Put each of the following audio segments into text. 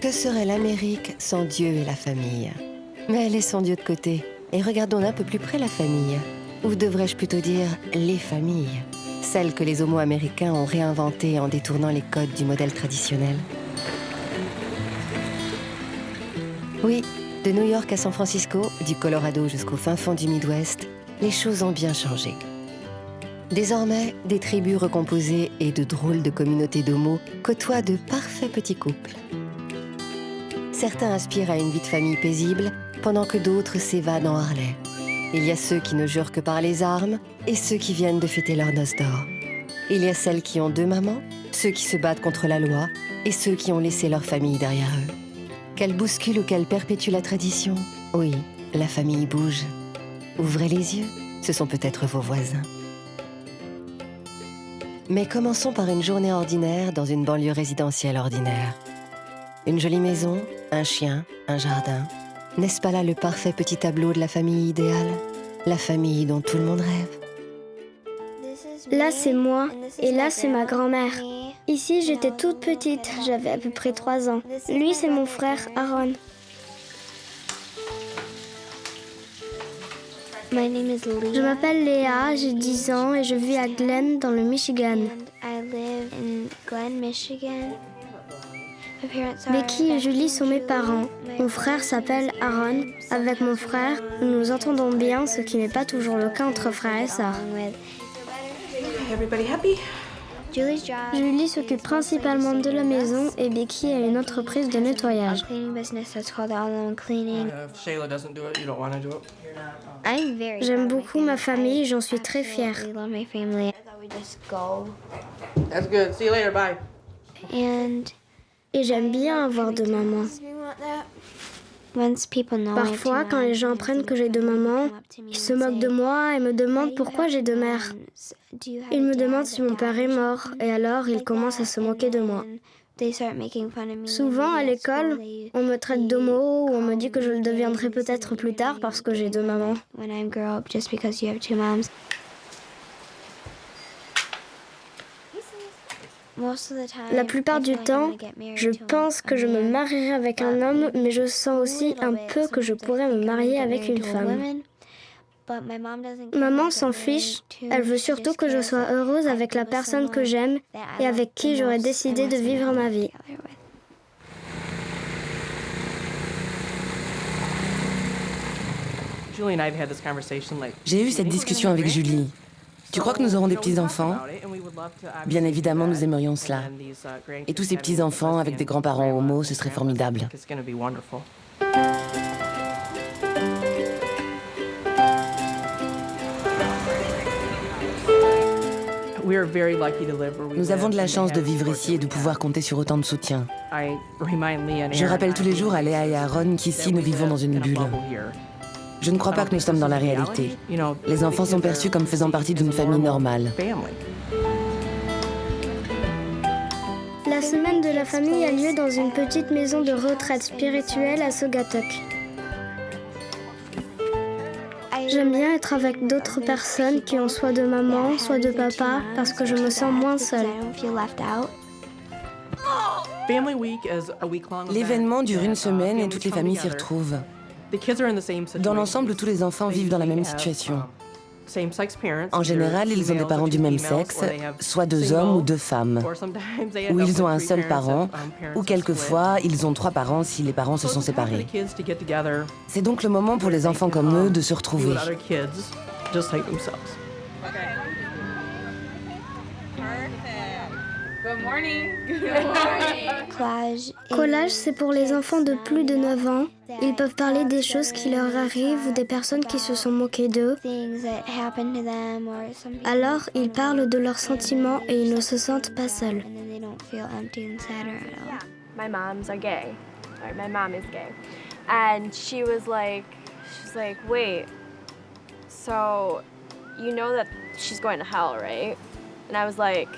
Que serait l'Amérique sans Dieu et la famille? Mais laissons Dieu de côté et regardons d'un peu plus près la famille. Ou devrais-je plutôt dire les familles? Celles que les homo-américains ont réinventées en détournant les codes du modèle traditionnel. Oui, de New York à San Francisco, du Colorado jusqu'au fin fond du Midwest, les choses ont bien changé. Désormais, des tribus recomposées et de drôles de communautés d'homos côtoient de parfaits petits couples. Certains aspirent à une vie de famille paisible, pendant que d'autres s'évadent en Harley. Il y a ceux qui ne jurent que par les armes et ceux qui viennent de fêter leur noce d'or. Il y a celles qui ont 2 mamans, ceux qui se battent contre la loi et ceux qui ont laissé leur famille derrière eux. Qu'elle bouscule ou qu'elle perpétue la tradition, oui, la famille bouge. Ouvrez les yeux, ce sont peut-être vos voisins. Mais commençons par une journée ordinaire dans une banlieue résidentielle ordinaire. Une jolie maison, un chien, un jardin. N'est-ce pas là le parfait petit tableau de la famille idéale? La famille dont tout le monde rêve. Là, c'est moi, et là, c'est ma grand-mère. Ici, j'étais toute petite, j'avais à peu près 3 ans. Lui, c'est mon frère, Aaron. Je m'appelle Léa, j'ai 10 ans et je vis à Glen, dans le Michigan. Becky et Julie sont mes parents. Mon frère s'appelle Aaron. Avec mon frère, nous nous entendons bien, ce qui n'est pas toujours le cas entre frères et sœurs. Julie s'occupe principalement de la maison et Becky a une entreprise de nettoyage. J'aime beaucoup ma famille et j'en suis très fière. Et j'aime bien avoir 2 mamans. Parfois, quand les gens apprennent que j'ai 2 mamans, ils se moquent de moi et me demandent pourquoi j'ai 2 mères. Ils me demandent si mon père est mort et alors ils commencent à se moquer de moi. Souvent, à l'école, on me traite d'homo ou on me dit que je le deviendrai peut-être plus tard parce que j'ai 2 mamans. La plupart du temps, je pense que je me marierai avec un homme, mais je sens aussi un peu que je pourrais me marier avec une femme. Maman s'en fiche, elle veut surtout que je sois heureuse avec la personne que j'aime et avec qui j'aurais décidé de vivre ma vie. J'ai eu cette discussion avec Julie. Tu crois que nous aurons des petits-enfants? Bien évidemment, nous aimerions cela. Et tous ces petits-enfants avec des grands-parents homo, ce serait formidable. Nous avons de la chance de vivre ici et de pouvoir compter sur autant de soutien. Je rappelle tous les jours à Léa et à Aaron qu'ici, nous vivons dans une bulle. Je ne crois pas que nous sommes dans la réalité. Les enfants sont perçus comme faisant partie d'une famille normale. La semaine de la famille a lieu dans une petite maison de retraite spirituelle à Saugatuck. J'aime bien être avec d'autres personnes qui ont soit de maman, soit de papa, parce que je me sens moins seule. L'événement dure une semaine et toutes les familles s'y retrouvent. Dans l'ensemble, tous les enfants vivent dans la même situation. En général, ils ont des parents du même sexe, soit 2 hommes ou 2 femmes. Ou ils ont un seul parent, ou quelquefois, ils ont 3 parents si les parents se sont séparés. C'est donc le moment pour les enfants comme eux de se retrouver. Collage, c'est pour les enfants de plus de 9 ans. Ils peuvent parler des choses qui leur arrivent ou des personnes qui se sont moquées d'eux. Alors, ils parlent de leurs sentiments et ils ne se sentent pas seuls. My moms are gay. Or my mom is gay. And she's like, wait, so you know that she's going to hell, right? And I was like,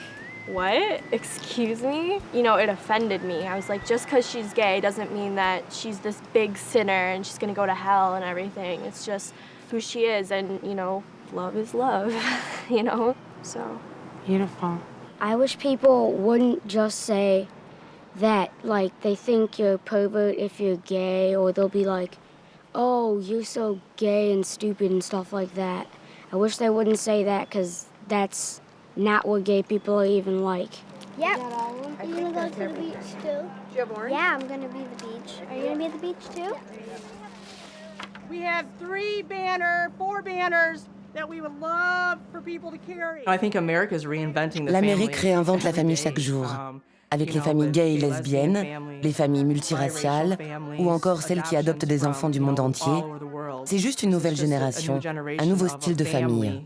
what? Excuse me? You know, it offended me. I was like, just because she's gay doesn't mean that she's this big sinner and she's gonna go to hell and everything. It's just who she is, and, you know, love is love, you know? So. Beautiful. I wish people wouldn't just say that, like, they think you're a pervert if you're gay, or they'll be like, oh, you're so gay and stupid and stuff like that. I wish they wouldn't say that, because that's not what gay people are even like. Yep. Are you gonna go to the beach too? Do you have orange? Yeah, I'm gonna be at the beach. Are you gonna be at the beach too? We have 4 banners that we would love for people to carry. I think America is reinventing the L'Amérique family réinvente la famille every chaque day. jour, avec les familles gays et lesbiennes, les familles multiraciales, ou encore celles qui adoptent des enfants du monde entier. C'est juste une nouvelle génération, un nouveau style de famille.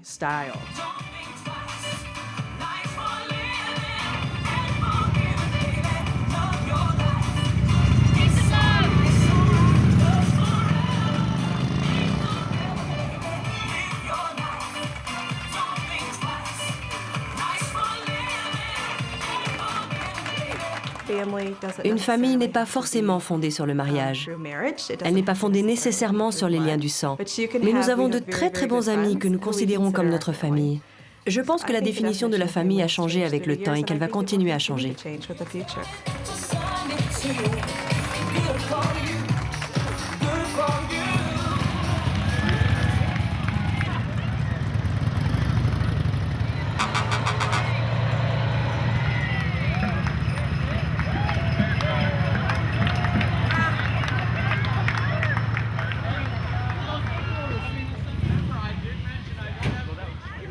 Une famille n'est pas forcément fondée sur le mariage. Elle n'est pas fondée nécessairement sur les liens du sang. Mais nous avons de très très bons amis que nous considérons comme notre famille. Je pense que la définition de la famille a changé avec le temps et qu'elle va continuer à changer.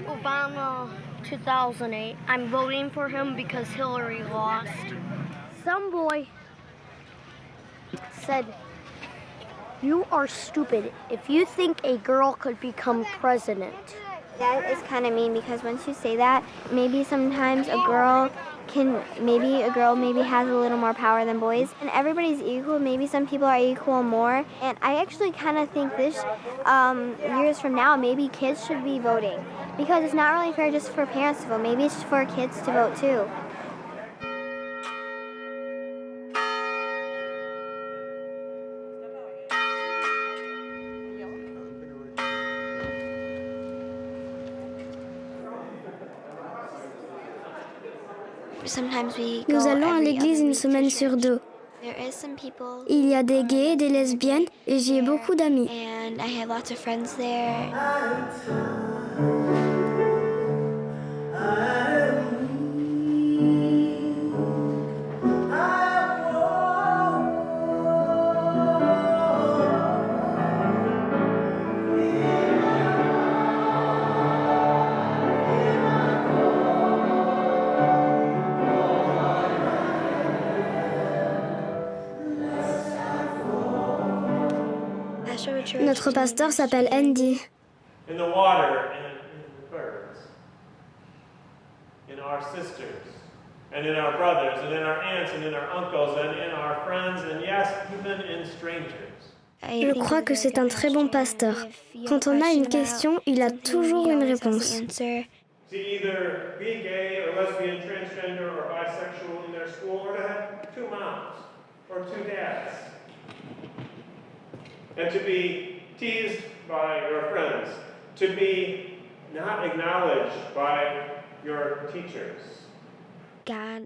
Obama 2008. I'm voting for him because Hillary lost. Some boy said, "You are stupid if you think a girl could become president." That is kind of mean because once you say that, maybe sometimes a girl maybe has a little more power than boys. And everybody's equal. Maybe some people are equal more. And I actually kind of think this years from now, maybe kids should be voting. Because it's not really fair just for parents to vote. Maybe it's for kids to vote too. Nous allons à l'église une semaine sur 2. Il y a des gays et des lesbiennes et j'y ai beaucoup d'amis. And I have lots of friends there. Notre pasteur s'appelle Andy. In the water and in the birds, in our sisters, and in our brothers, and in our aunts, and in our uncles, and in our friends, and yes, even in strangers. Je crois que c'est un très bon pasteur. Quand on a une question, il a toujours une réponse. To either be gay or lesbian, transgender or bisexual in their school, or to have 2 moms or 2 dads. And to be teased by your friends, to be not acknowledged by your teachers.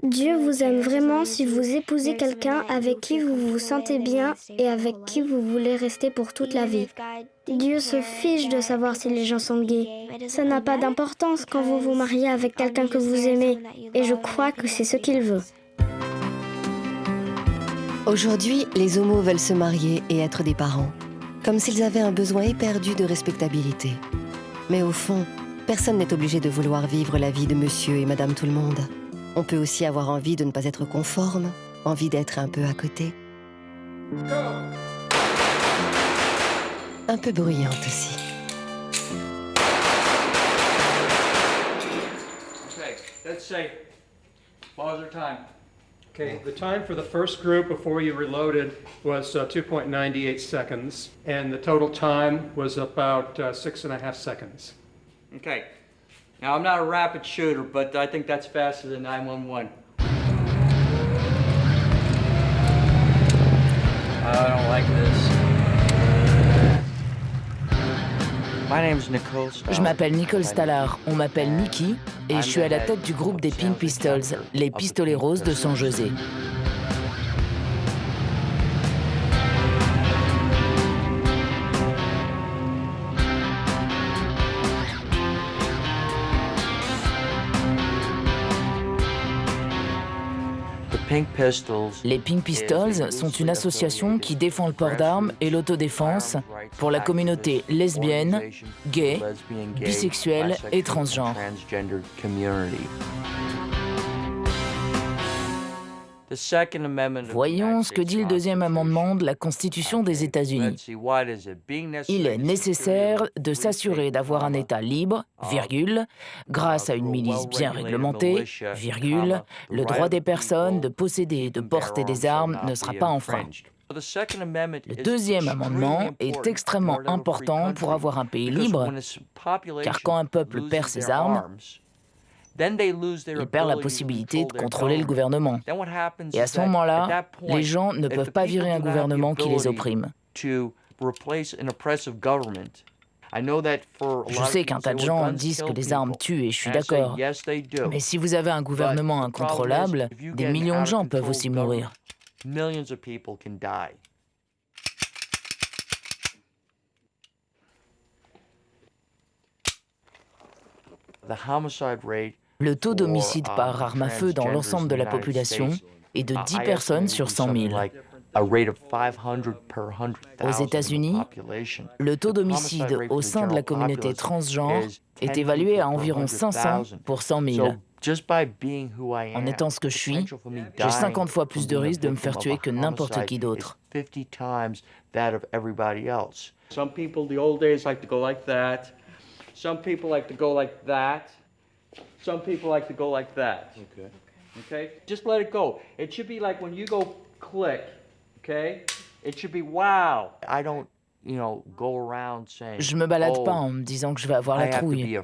Dieu vous aime vraiment si vous épousez quelqu'un avec qui vous vous sentez bien et avec qui vous voulez rester pour toute la vie. Dieu se fiche de savoir si les gens sont gays. Ça n'a pas d'importance quand vous vous mariez avec quelqu'un que vous aimez. Et je crois que c'est ce qu'il veut. Aujourd'hui, les homos veulent se marier et être des parents, comme s'ils avaient un besoin éperdu de respectabilité. Mais au fond, personne n'est obligé de vouloir vivre la vie de monsieur et madame tout le monde. On peut aussi avoir envie de ne pas être conforme, envie d'être un peu à côté. Un peu bruyante aussi. Okay, let's say, what was our time? Okay, the time for the first group before you reloaded was 2.98 seconds, and the total time was about 6.5 seconds. Okay. Now, I'm not a rapid shooter, but I think that's faster than 911. I don't like this. My name's Nicole Staller. Je m'appelle Nicole Staller, on m'appelle Nikki, et je suis à la tête du groupe des Pink Pistols, les pistolets roses de San José. Les Pink Pistols sont une association qui défend le port d'armes et l'autodéfense pour la communauté lesbienne, gay, bisexuelle et transgenre. Voyons ce que dit le deuxième amendement de la Constitution des États-Unis. Il est nécessaire de s'assurer d'avoir un État libre, virgule, grâce à une milice bien réglementée, virgule, le droit des personnes de posséder et de porter des armes ne sera pas enfreint. Le deuxième amendement est extrêmement important pour avoir un pays libre, car quand un peuple perd ses armes, il perd la possibilité de contrôler le gouvernement. Et à ce moment-là, les gens ne peuvent pas virer un gouvernement qui les opprime. Je sais qu'un tas de gens disent que les armes tuent et je suis d'accord. Mais si vous avez un gouvernement incontrôlable, des millions de gens peuvent aussi mourir. Le taux d'homicide par arme à feu dans l'ensemble de la population est de 10 personnes sur 100 000. Aux États-Unis, le taux d'homicide au sein de la communauté transgenre est évalué à environ 500 pour 100 000. En étant ce que je suis, j'ai 50 fois plus de risques de me faire tuer que n'importe qui d'autre. Some people, the old days, like to go like that. Some people like to go like that. Some people like to go like that. Okay? Just let it go. It should be like when you go click, okay? It should be wow. I don't, go around saying, Je me balade pas en me disant que je vais avoir la trouille.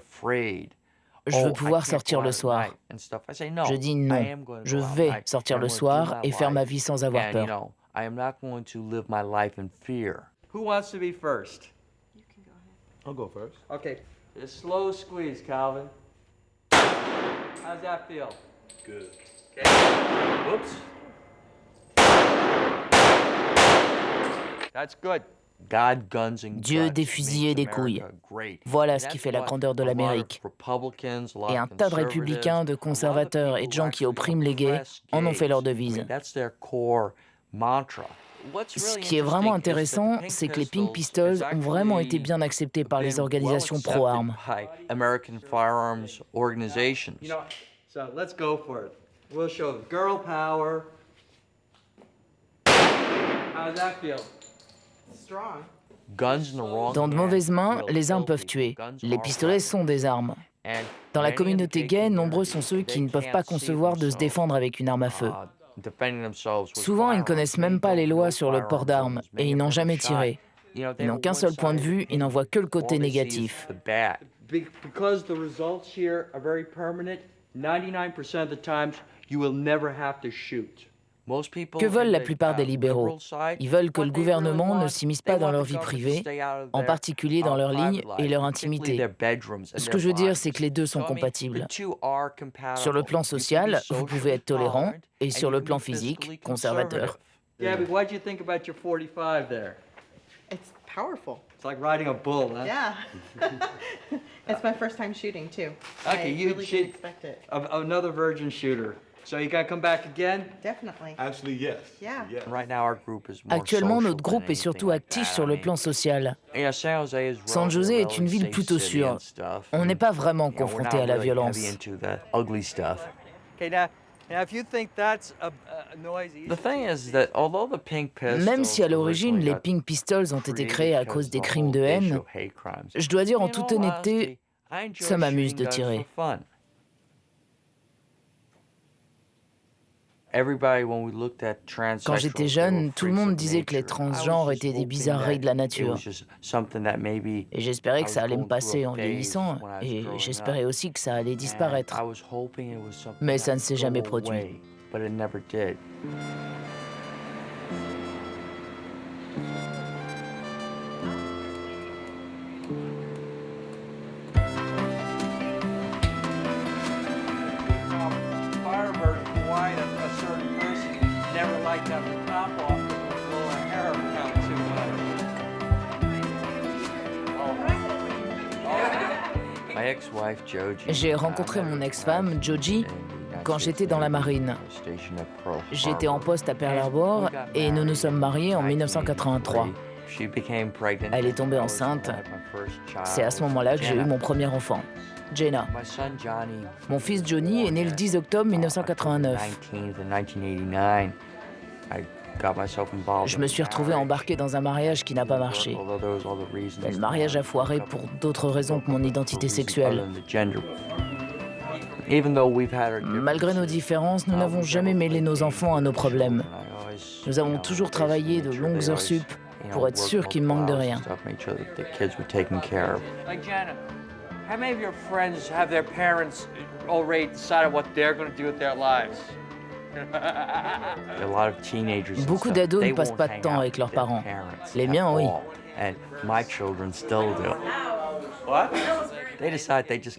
Je veux pouvoir sortir le soir. Je dis non. Je vais sortir le soir et faire ma vie sans avoir peur. I am not going to live my life in fear. Who wants to be first? You can go ahead. I'll go first. Okay. A slow squeeze, Calvin. How's that feel? Good. Okay. Whoops. That's good. Dieu, des fusils et des couilles. Voilà ce qui fait la grandeur de l'Amérique. Et un tas de républicains, de conservateurs et de gens qui oppriment les gays en ont fait leur devise. Ce qui est vraiment intéressant, c'est que les Pink Pistols ont vraiment été bien acceptés par les organisations pro-armes. So let's go for it. We'll show girl power. How does that feel? Strong. Dans de mauvaises mains, les armes peuvent tuer. Les pistolets sont des armes. Dans la communauté gay, nombreux sont ceux qui ne peuvent pas concevoir de se défendre avec une arme à feu. Souvent, ils ne connaissent même pas les lois sur le port d'armes et ils n'ont jamais tiré. Ils n'ont qu'un seul point de vue, ils n'en voient que le côté négatif. Because the results here are very permanent, 99% of the times you will never have to shoot. Que veulent la plupart des libéraux? Ils veulent que le gouvernement ne s'immisce pas dans leur vie privée, en particulier dans leur ligne et leur intimité. Ce que je veux dire, c'est que les deux sont compatibles. Sur le plan social, vous pouvez être tolérant, et sur le plan physique, conservateur. Gabby, what did you think about your 45 there? It's powerful. It's like riding a bull, huh? Yeah. It's my first time shooting, too. Okay, I really didn't expect it. Another virgin shooter. So you gotta come back again? Definitely. Actually, yes. Yeah. Right now our group is more Actuellement, social notre groupe than est surtout anything actif like sur le that. plan social. Yeah, San Jose is San José est une ville safe plutôt city sûre. and stuff. On n'est pas vraiment You know, we're confronté not à la really violence. heavy into the ugly stuff. Okay, now if you think that's a noisy. The thing is that although the Pink Pistols Même si à l'origine, les Pink Pistols ont été créés à cause des crimes de haine, je dois dire en toute honnêteté, ça m'amuse de tirer. Quand j'étais jeune, tout le monde disait que les transgenres étaient des bizarreries de la nature. Et j'espérais que ça allait me passer en vieillissant, et j'espérais aussi que ça allait disparaître. Mais ça ne s'est jamais produit. J'ai rencontré mon ex-femme, Joji, quand j'étais dans la marine. J'étais en poste à Pearl Harbor et nous nous sommes mariés en 1983. Elle est tombée enceinte. C'est à ce moment-là que j'ai eu mon premier enfant, Jenna. Mon fils Johnny est né le 10 octobre 1989. Je me suis retrouvé embarqué dans un mariage qui n'a pas marché. Mais le mariage a foiré pour d'autres raisons que mon identité sexuelle. Malgré nos différences, nous n'avons jamais mêlé nos enfants à nos problèmes. Nous avons toujours travaillé de longues heures sup pour être sûrs qu'ils ne manquent de rien. How many of your friends have their parents already decided what they're going to do with their lives? Beaucoup d'ados ne passent pas de temps avec leurs parents. Les miens, oui.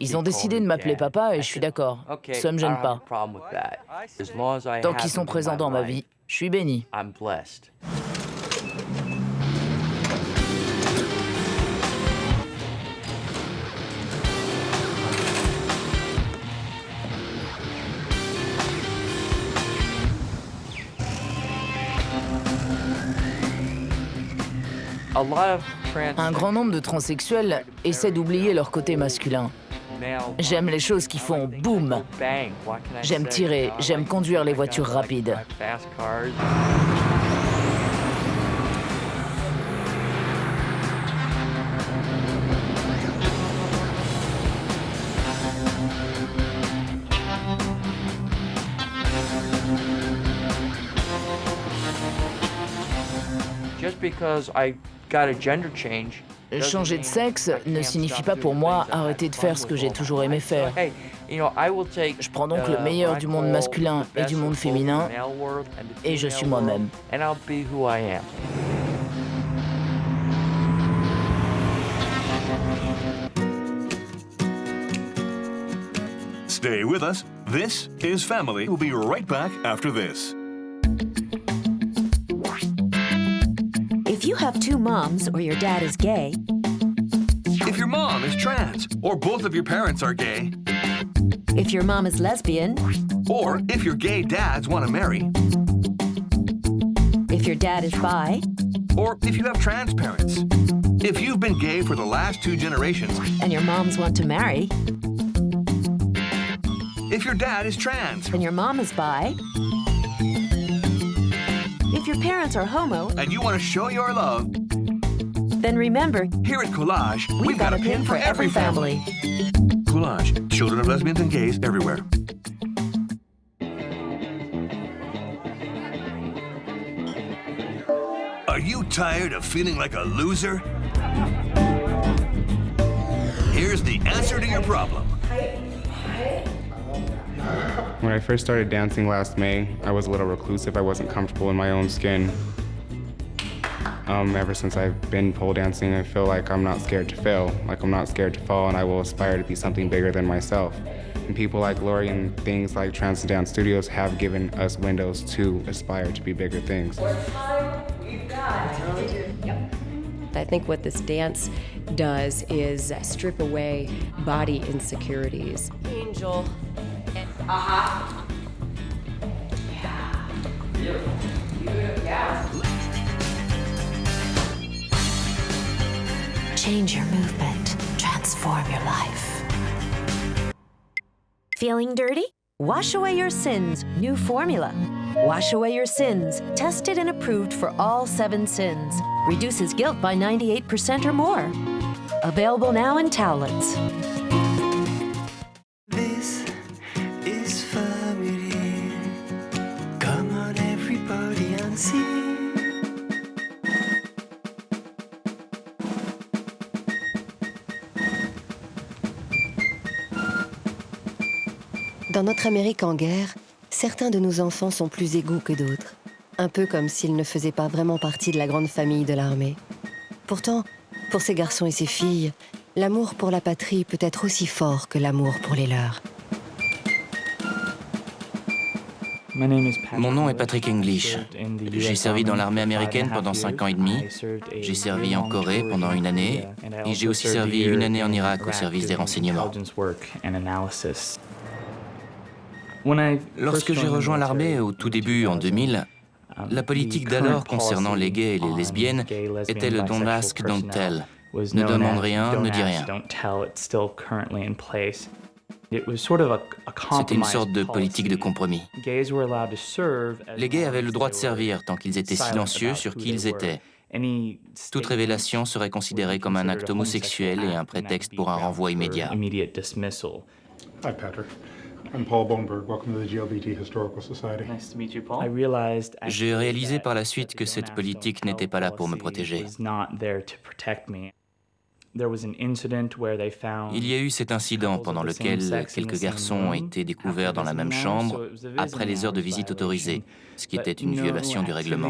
Ils ont décidé de m'appeler papa et je suis d'accord. Ça ne me gêne pas. Tant qu'ils sont présents dans ma vie, je suis béni. Un grand nombre de transsexuels essaient d'oublier leur côté masculin. J'aime les choses qui font boum. J'aime tirer, j'aime conduire les voitures rapides. Just because I got a gender change. Changer de sexe ne signifie pas pour moi arrêter de faire ce que j'ai toujours aimé faire. Je prends donc le meilleur du monde masculin et du monde féminin et je suis moi-même. Stay with us. This is Family. We'll be right back after this. If you have two moms or your dad is gay, if your mom is trans or both of your parents are gay, if your mom is lesbian, or if your gay dads want to marry, if your dad is bi, or if you have trans parents, if you've been gay for the last 2 generations, and your moms want to marry, if your dad is trans, and your mom is bi, if your parents are homo, and you want to show your love, then remember, here at Collage, we've got a pin for every family. Collage, children of lesbians and gays everywhere. Are you tired of feeling like a loser? Here's the answer to your problem. When I first started dancing last May, I was a little reclusive. I wasn't comfortable in my own skin. Ever since I've been pole dancing, I feel like I'm not scared to fail, like I'm not scared to fall, and I will aspire to be something bigger than myself. And people like Lori and things like Trans Dance Studios have given us windows to aspire to be bigger things. I think what this dance does is strip away body insecurities. Angel. Uh-huh. Yeah. Yeah. Change your movement. Transform your life. Feeling dirty? Wash away your sins. New formula. Wash away your sins. Tested and approved for all 7 sins. Reduces guilt by 98% or more. Available now in towelettes. This is family. Come on, everybody, and sing. Dans notre Amérique en guerre, certains de nos enfants sont plus égaux que d'autres, un peu comme s'ils ne faisaient pas vraiment partie de la grande famille de l'armée. Pourtant, pour ces garçons et ces filles, l'amour pour la patrie peut être aussi fort que l'amour pour les leurs. Mon nom est Patrick English. J'ai servi dans l'armée américaine pendant 5 ans et demi. J'ai servi en Corée pendant 1 année. Et j'ai aussi servi 1 année en Irak au service des renseignements. Lorsque j'ai rejoint l'armée au tout début, en 2000, la politique d'alors concernant les gays et les lesbiennes était le don't ask, don't tell. Ne demande rien, ne dis rien. C'était une sorte de politique de compromis. Les gays avaient le droit de servir tant qu'ils étaient silencieux sur qui ils étaient. Toute révélation serait considérée comme un acte homosexuel et un prétexte pour un renvoi immédiat. Hi, Patrick. I'm Paul Boneberg. Welcome to the GLBT Historical Society. Nice to meet you, Paul. J'ai réalisé par la suite que cette politique n'était pas là pour me protéger. Il y a eu cet incident pendant lequel quelques garçons ont été découverts dans la même chambre après les heures de visite autorisées, ce qui était une violation du règlement.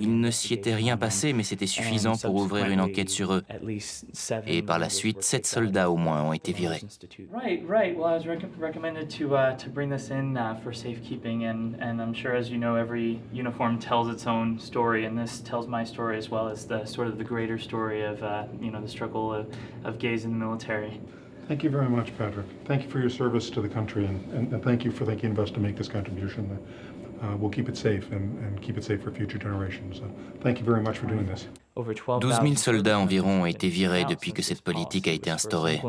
Il ne s'y était rien passé, mais c'était suffisant pour ouvrir une enquête sur eux. Et par la suite, 7 soldats au moins ont été virés. Right. Well, I was recommended to bring this in for safekeeping, and I'm sure, as you know, every uniform tells its own story, and this tells my story as well as the sort of the greater story of the struggle of gays in the military. Thank you very much, Patrick. Thank you for your service to the country, and thank you for thinking of us to make this contribution. We'll keep it safe and keep it safe for future generations. Thank you very much for doing this. 12 000 soldats environ ont été virés depuis que cette politique a été instaurée.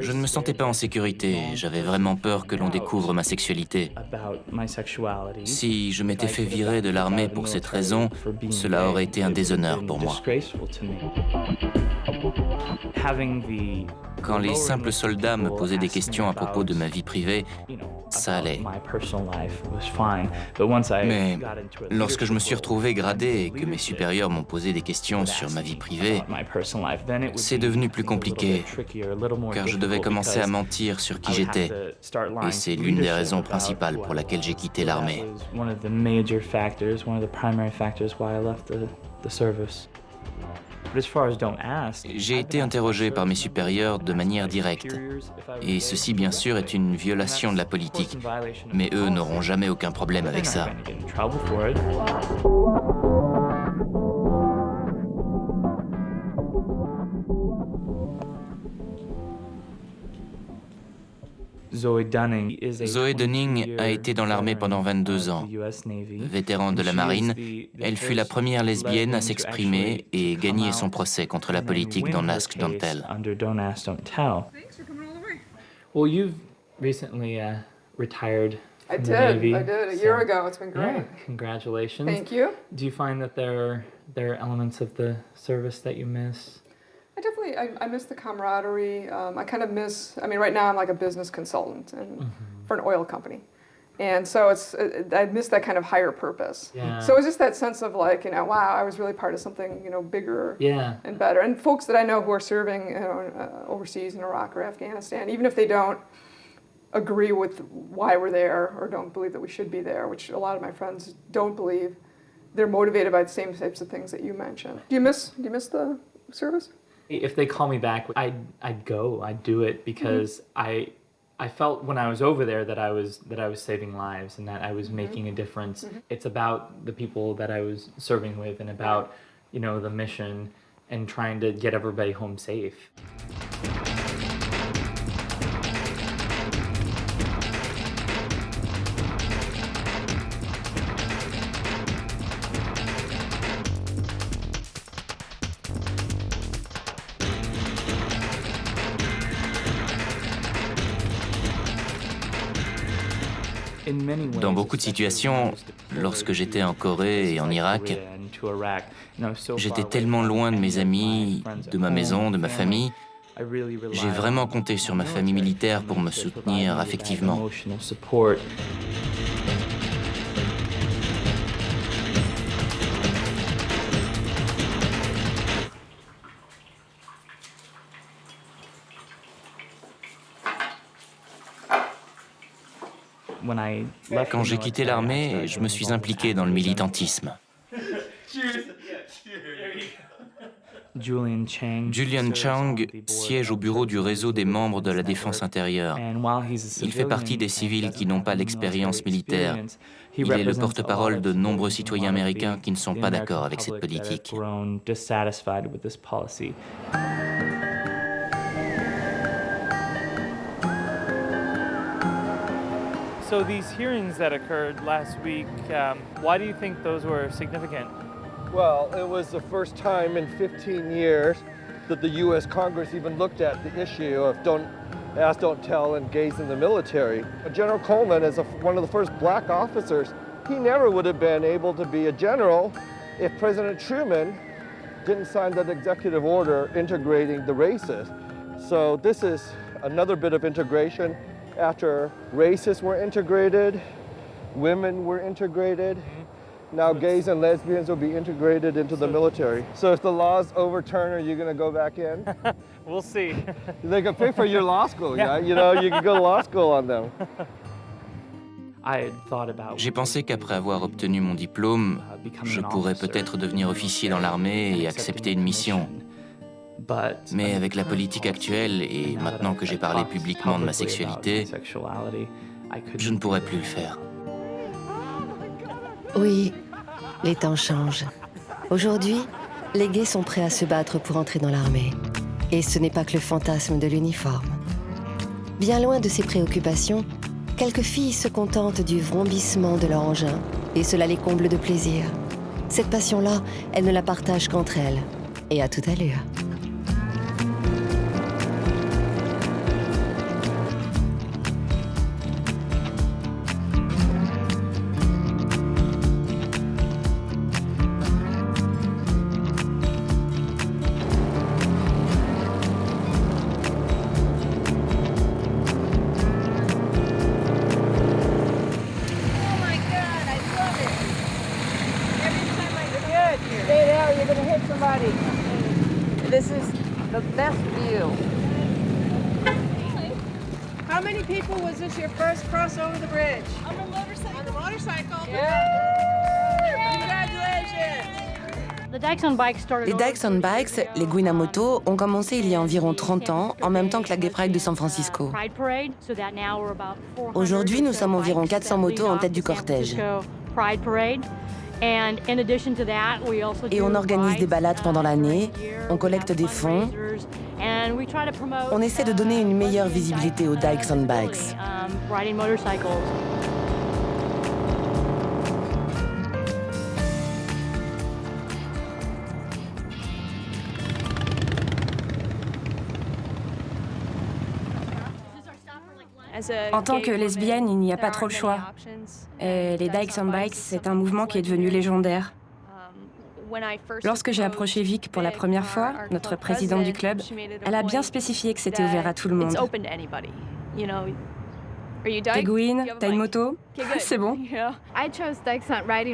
Je ne me sentais pas en sécurité, j'avais vraiment peur que l'on découvre ma sexualité. Si je m'étais fait virer de l'armée pour cette raison, cela aurait été un déshonneur pour moi. Quand les simples soldats me posaient des questions à propos de ma vie privée, ça allait. Mais lorsque je me suis retrouvé gradé et que mes supérieurs m'ont posé des questions sur ma vie privée, c'est devenu plus compliqué, car je devais commencer à mentir sur qui j'étais. Et c'est l'une des raisons principales pour laquelle j'ai quitté l'armée. J'ai été interrogé par mes supérieurs de manière directe. Et ceci, bien sûr, est une violation de la politique. Mais eux n'auront jamais aucun problème avec ça. Zoe Dunning a été dans l'armée pendant 22 ans. Vétéran de la marine, elle fut la première lesbienne à s'exprimer et gagner son procès contre la politique Don't Ask, Don't Tell. Well, you've recently retired. I did a year ago. It's been great. Yeah, congratulations. Thank you. Do you find that there are elements of the service that you miss? I miss the camaraderie. I kind of miss, right now I'm like a business consultant for an oil company. And so I miss that kind of higher purpose. Yeah. So it's just that sense of like, wow, I was really part of something, bigger and better. And folks that I know who are serving overseas in Iraq or Afghanistan, even if they don't agree with why we're there or don't believe that we should be there, which a lot of my friends don't believe, they're motivated by the same types of things that you mentioned. Do you miss the service? If they call me back, I'd go. I'd do it because I felt when I was over there that I was saving lives and that I was making a difference. It's about the people that I was serving with and about the mission and trying to get everybody home safe. Dans beaucoup de situations, lorsque j'étais en Corée et en Irak, j'étais tellement loin de mes amis, de ma maison, de ma famille. J'ai vraiment compté sur ma famille militaire pour me soutenir affectivement. Quand j'ai quitté l'armée, je me suis impliqué dans le militantisme. Julian Chang siège au bureau du réseau des membres de la défense intérieure. Il fait partie des civils qui n'ont pas d'expérience militaire. Il est le porte-parole de nombreux citoyens américains qui ne sont pas d'accord avec cette politique. So these hearings that occurred last week, why do you think those were significant? Well, it was the first time in 15 years that the U.S. Congress even looked at the issue of don't ask, don't tell, and gays in the military. General Coleman, as one of the first black officers, he never would have been able to be a general if President Truman didn't sign that executive order integrating the races. So this is another bit of integration. After races were integrated, women were integrated, now gays and lesbians will be integrated into the military. So if the laws overturn, are you going to go back in? We'll see. They can pay for your law school, yeah? You know, you can go to law school on them. J'ai pensé qu'après avoir obtenu mon diplôme, je pourrais peut-être devenir officier dans l'armée et accepter une mission. Mais avec la politique actuelle et maintenant que j'ai parlé publiquement de ma sexualité, je ne pourrais plus le faire. Oui, les temps changent. Aujourd'hui, les gays sont prêts à se battre pour entrer dans l'armée. Et ce n'est pas que le fantasme de l'uniforme. Bien loin de ces préoccupations, quelques filles se contentent du vrombissement de leur engin, et cela les comble de plaisir. Cette passion-là, elles ne la partagent qu'entre elles, et à toute allure. This is the best view. How many people was this your first cross over the bridge? On a motorcycle. On the motorcycle. Yeah. Congratulations. Les Dykes on Bikes, les Gwin à moto, ont commencé il y a environ 30 ans, en même temps que la Gay Pride de San Francisco. Aujourd'hui, nous sommes environ 400 motos en tête du cortège. Et on organise des balades pendant l'année, on collecte des fonds, on essaie de donner une meilleure visibilité aux Dykes on Bikes. En tant que lesbienne, il n'y a pas trop le choix. Et les Dykes on Bikes, c'est un mouvement qui est devenu légendaire. Lorsque j'ai approché Vic pour la première fois, notre présidente du club, elle a bien spécifié que c'était ouvert à tout le monde. T'es Gwyn, t'as une moto? C'est bon.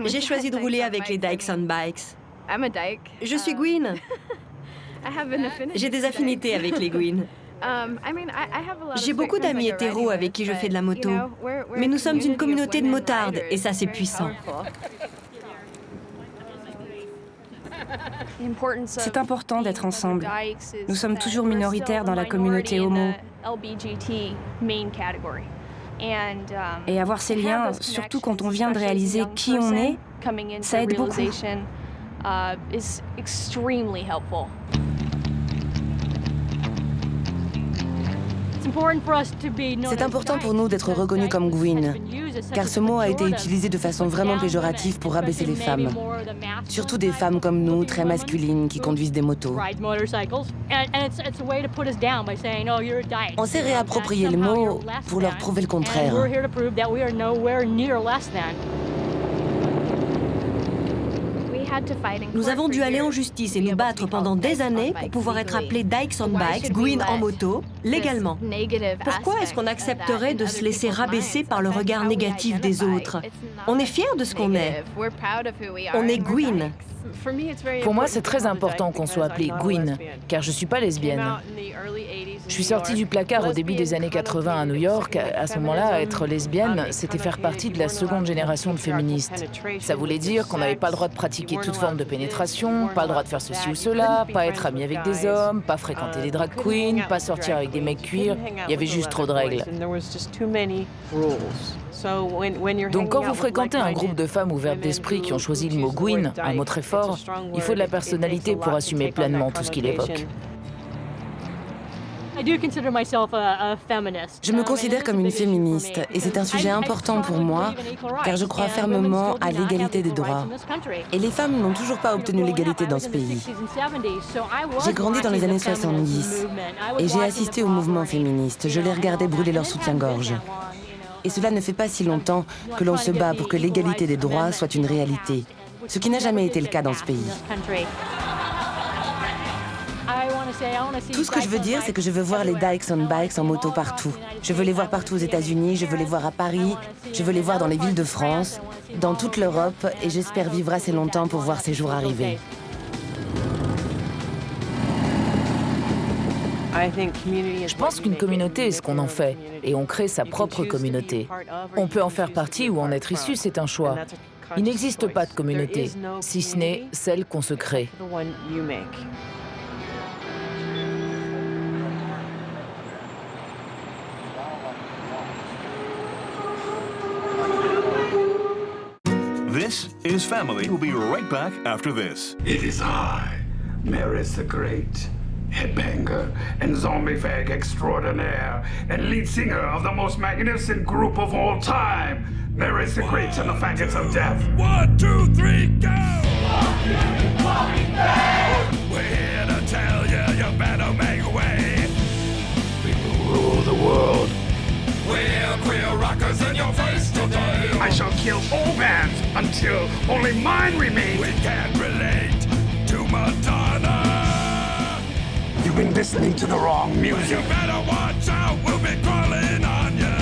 J'ai choisi de rouler avec les Dykes on Bikes. Je suis Gwyn. J'ai des affinités avec les Gwyn. J'ai beaucoup d'amis hétéros avec qui je fais de la moto, mais nous sommes une communauté de motards et ça c'est puissant. C'est important d'être ensemble. Nous sommes toujours minoritaires dans la communauté homo. Et avoir ces liens, surtout quand on vient de réaliser qui on est, ça aide beaucoup. C'est important pour nous d'être reconnus comme Gwyn, car ce mot a été utilisé de façon vraiment péjorative pour rabaisser les femmes. Surtout des femmes comme nous, très masculines, qui conduisent des motos. On s'est réapproprié le mot pour leur prouver le contraire. Nous avons dû aller en justice et nous battre pendant des années pour pouvoir être appelés Dykes on Bikes, Gwyn en moto, légalement. Pourquoi est-ce qu'on accepterait de se laisser rabaisser par le regard négatif des autres? On est fiers de ce qu'on est. On est Gwyn. Pour moi, c'est très important qu'on soit appelé Gwyn, car je suis pas lesbienne. Je suis sortie du placard au début des années 80 à New York. À ce moment-là, être lesbienne, c'était faire partie de la seconde génération de féministes. Ça voulait dire qu'on n'avait pas le droit de pratiquer toute forme de pénétration, pas le droit de faire ceci ou cela, pas être amie avec des hommes, pas fréquenter des drag queens, pas sortir avec des mecs cuir. Il y avait juste trop de règles. Donc quand vous fréquentez un groupe de femmes ouvertes d'esprit qui ont choisi le mot Gwyn, un mot très fort, il faut de la personnalité pour assumer pleinement tout ce qu'il évoque. Je me considère comme une féministe et c'est un sujet important pour moi car je crois fermement à l'égalité des droits. Et les femmes n'ont toujours pas obtenu l'égalité dans ce pays. J'ai grandi dans les années 70 et j'ai assisté au mouvement féministe. Je les regardais brûler leur soutien-gorge. Et cela ne fait pas si longtemps que l'on se bat pour que l'égalité des droits soit une réalité, ce qui n'a jamais été le cas dans ce pays. Tout ce que je veux dire, c'est que je veux voir les Dykes on Bikes en moto partout. Je veux les voir partout aux États-Unis, je veux les voir à Paris, je veux les voir dans les villes de France, dans toute l'Europe, et j'espère vivre assez longtemps pour voir ces jours arriver. Je pense qu'une communauté est ce qu'on en fait, et on crée sa propre communauté. On peut en faire partie ou en être issu, c'est un choix. Il n'existe pas de communauté, si ce n'est celle qu'on se crée. This is Family. We'll be right back after this. It is I, Maris the Great, headbanger and zombie fag extraordinaire, and lead singer of the most magnificent group of all time, Maris the Great and the Faggots of Death. 1, 2, 3, go! We're here to tell you better make way. We will rule the world. We're queer rockers in your face today. I shall kill all bands until only mine remains. We can't relate to Madonna. You've been listening to the wrong music. You better watch out, we'll be crawling on you.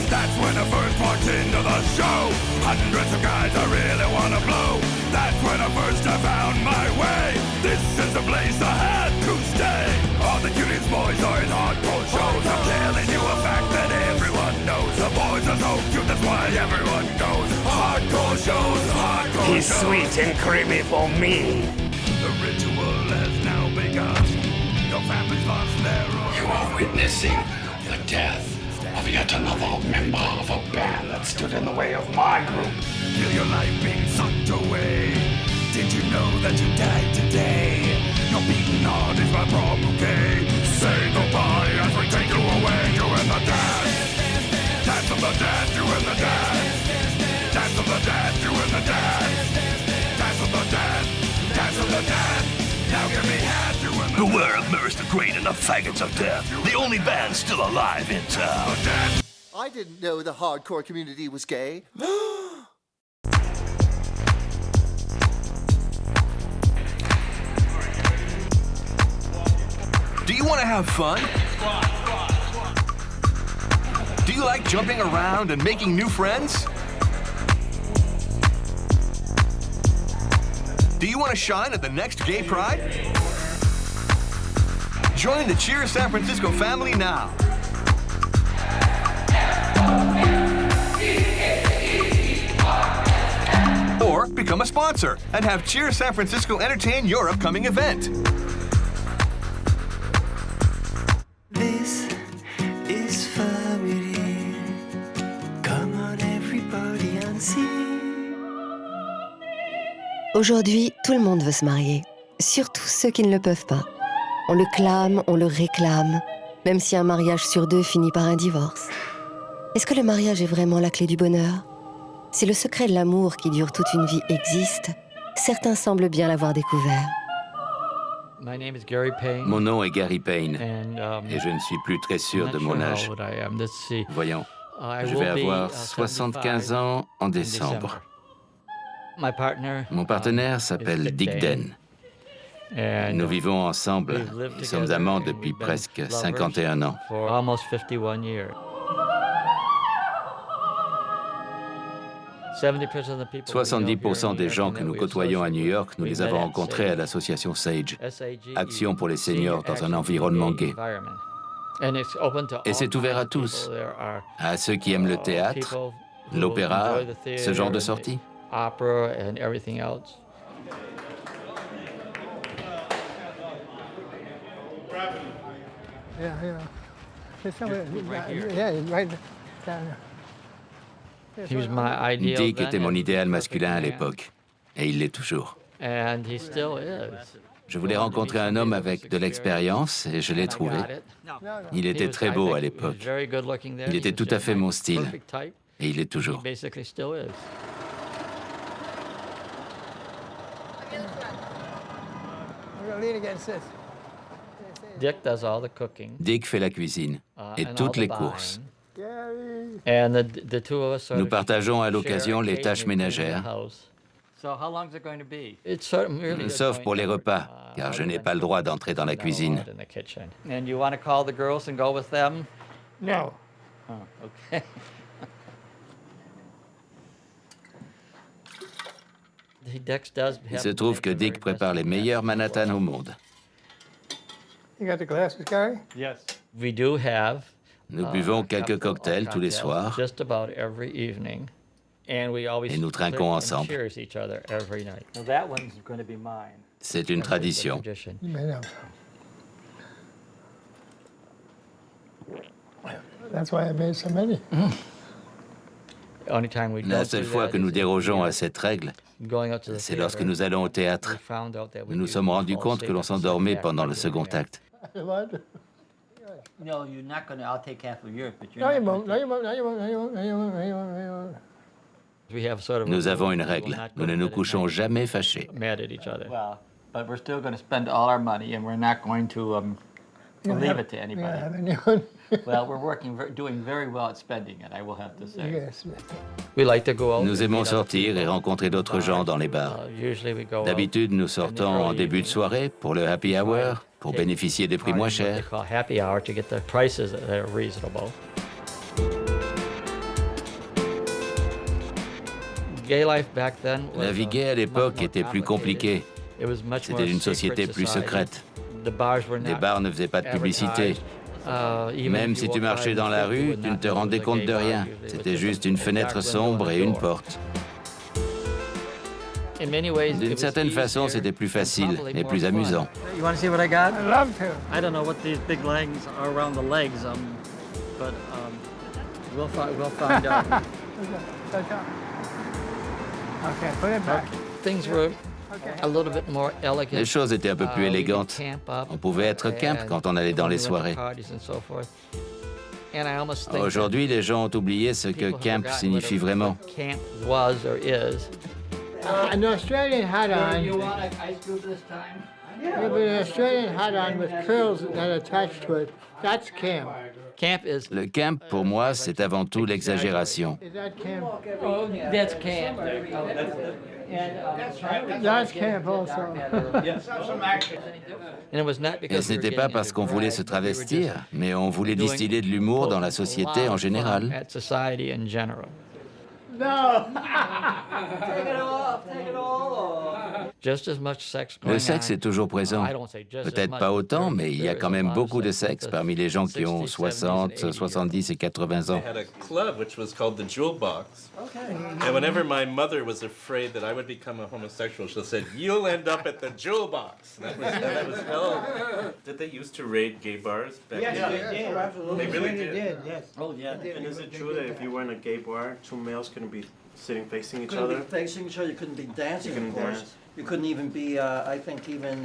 That's when I first walked into the show. Hundreds of guys I really wanna blow. That's when I first found my way. This is the place I had to stay. All the cutest boys are in hardcore shows. I'm telling you a fact that everyone knows. The boys are so cute, that's why everyone goes. Hardcore shows, hardcore shows. He's sweet and creamy for me. The ritual has now begun. Your family's lost their own. You are witnessing the death of yet another member of a band that stood in the way of my group. Feel your life being sucked away. Did you know that you died today? Your beaten heart is my problem, okay? Say goodbye as we take you away. You and the dead. Dance of the dead, you and the dead. Dance of the dead, you and the dead. Dance of the dead, dance of the dead. Now give me head, you and the dead. Beware of Maris the Great and the Faggots of Death, the only band still alive in town. I didn't know the hardcore community was gay. Do you want to have fun? Do you like jumping around and making new friends? Do you want to shine at the next Gay Pride? Join the Cheers San Francisco family now. Or become a sponsor and have Cheers San Francisco entertain your upcoming event. This is family. Come on everybody and see. Aujourd'hui, tout le monde veut se marier, surtout ceux qui ne le peuvent pas. On le clame, on le réclame, même si un mariage sur 2 finit par un divorce. Est-ce que le mariage est vraiment la clé du bonheur? Si le secret de l'amour qui dure toute une vie existe, certains semblent bien l'avoir découvert. Mon nom est Gary Payne et je ne suis plus très sûr de mon âge. Voyons, je vais avoir 75 ans en décembre. Mon partenaire s'appelle Dick Den. Nous vivons ensemble et sommes amants depuis presque 51 ans. 70% des gens que nous côtoyons à New York, nous les avons rencontrés à l'association SAGE, Action pour les seniors dans un environnement gay. Et c'est ouvert à tous, à ceux qui aiment le théâtre, l'opéra, ce genre de sortie. Dick était mon idéal masculin à l'époque, et il l'est toujours. Je voulais rencontrer un homme avec de l'expérience, et je l'ai trouvé. Il était très beau à l'époque. Il était tout à fait mon style, et il l'est toujours. Dick fait la cuisine et toutes les courses. Nous partageons à l'occasion les tâches ménagères, sauf pour les repas, car je n'ai pas le droit d'entrer dans la cuisine. Il se trouve que Dick prépare les meilleurs Manhattan au monde. Nous buvons quelques cocktails tous les soirs et nous trinquons ensemble. C'est une tradition. La seule fois que nous dérogeons à cette règle, c'est lorsque nous allons au théâtre. Nous nous sommes rendus compte que l'on s'endormait pendant le second acte. No, you're not going to. I'll take half of yours, but you're No, not you won't. gonna No, you won't. No, you won't. No, you won't. No, you won't. No, you won't. No, you won't. Nous avons une règle. Nous ne nous couchons jamais fâchés. Well, but we're still going to spend all our money, and we're not going to leave it to anybody. Well, we're doing very well at spending it, I will have to say. Yes. Nous aimons sortir et rencontrer d'autres gens dans les bars. D'habitude, nous sortons en début de soirée pour le happy hour, pour bénéficier des prix moins chers. La vie gay à l'époque était plus compliquée. C'était une société plus secrète. Les bars ne faisaient pas de publicité. Même si tu marchais dans la rue, tu ne te rendais compte de rien. C'était juste une fenêtre sombre et une porte. D'une certaine façon, c'était plus facile et plus amusant. You want to see what I got? I'd love to. I don't know what these big legs are around the legs, but we'll find out. Okay, put it back. Things were a little bit more elegant. Les choses étaient un peu plus élégantes. On pouvait être camp quand on allait dans les soirées. Aujourd'hui, les gens ont oublié ce que camp signifie vraiment. Camp was or is. An Australian hat on. You want ice cube this time? Yeah, but an Australian hat on with curls that attach to it. That's camp. Camp is. Le camp, pour moi, c'est avant tout l'exagération. Is that camp? Oh, that's camp. That's camp also. Et ce n'était pas parce qu'on voulait se travestir, mais on voulait distiller de l'humour dans la société en général. No. Le sexe est toujours présent. Peut-être pas autant, mais il y a quand même beaucoup de sexe parmi les gens qui ont 60, 70 et 80 ans. I had a club which was called the Jewel Box. And whenever my mother was afraid that I would become a homosexual, she said, "You'll end up at the Jewel Box." And that was hell. Did they used to raid gay bars back Yes, then? they did. Absolutely. They really did. Yes. Oh yeah. And is it true that if you were in a gay bar, two males couldn't be sitting facing each Couldn't other? be facing each other. You couldn't be dancing. You couldn't of course. dance. You couldn't even be, I think, even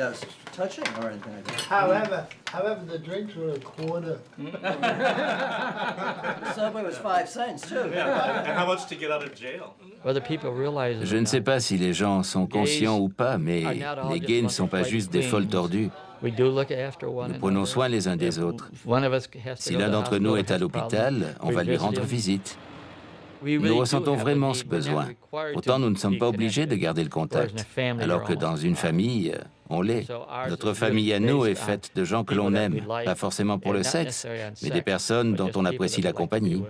touching or anything like that. However, the drinks were a quarter. The Subway was 5 cents too. Yeah. And how much to get out of jail? Je ne sais pas si les gens sont conscients ou pas, mais les gays ne sont pas juste des folles tordues. Nous prenons soin les uns des autres. Si l'un d'entre nous est à l'hôpital, on va lui rendre visite. Nous ressentons vraiment ce besoin. Pourtant, nous ne sommes pas obligés de garder le contact, alors que dans une famille, on l'est. Notre famille à nous est faite de gens que l'on aime, pas forcément pour le sexe, mais des personnes dont on apprécie la compagnie.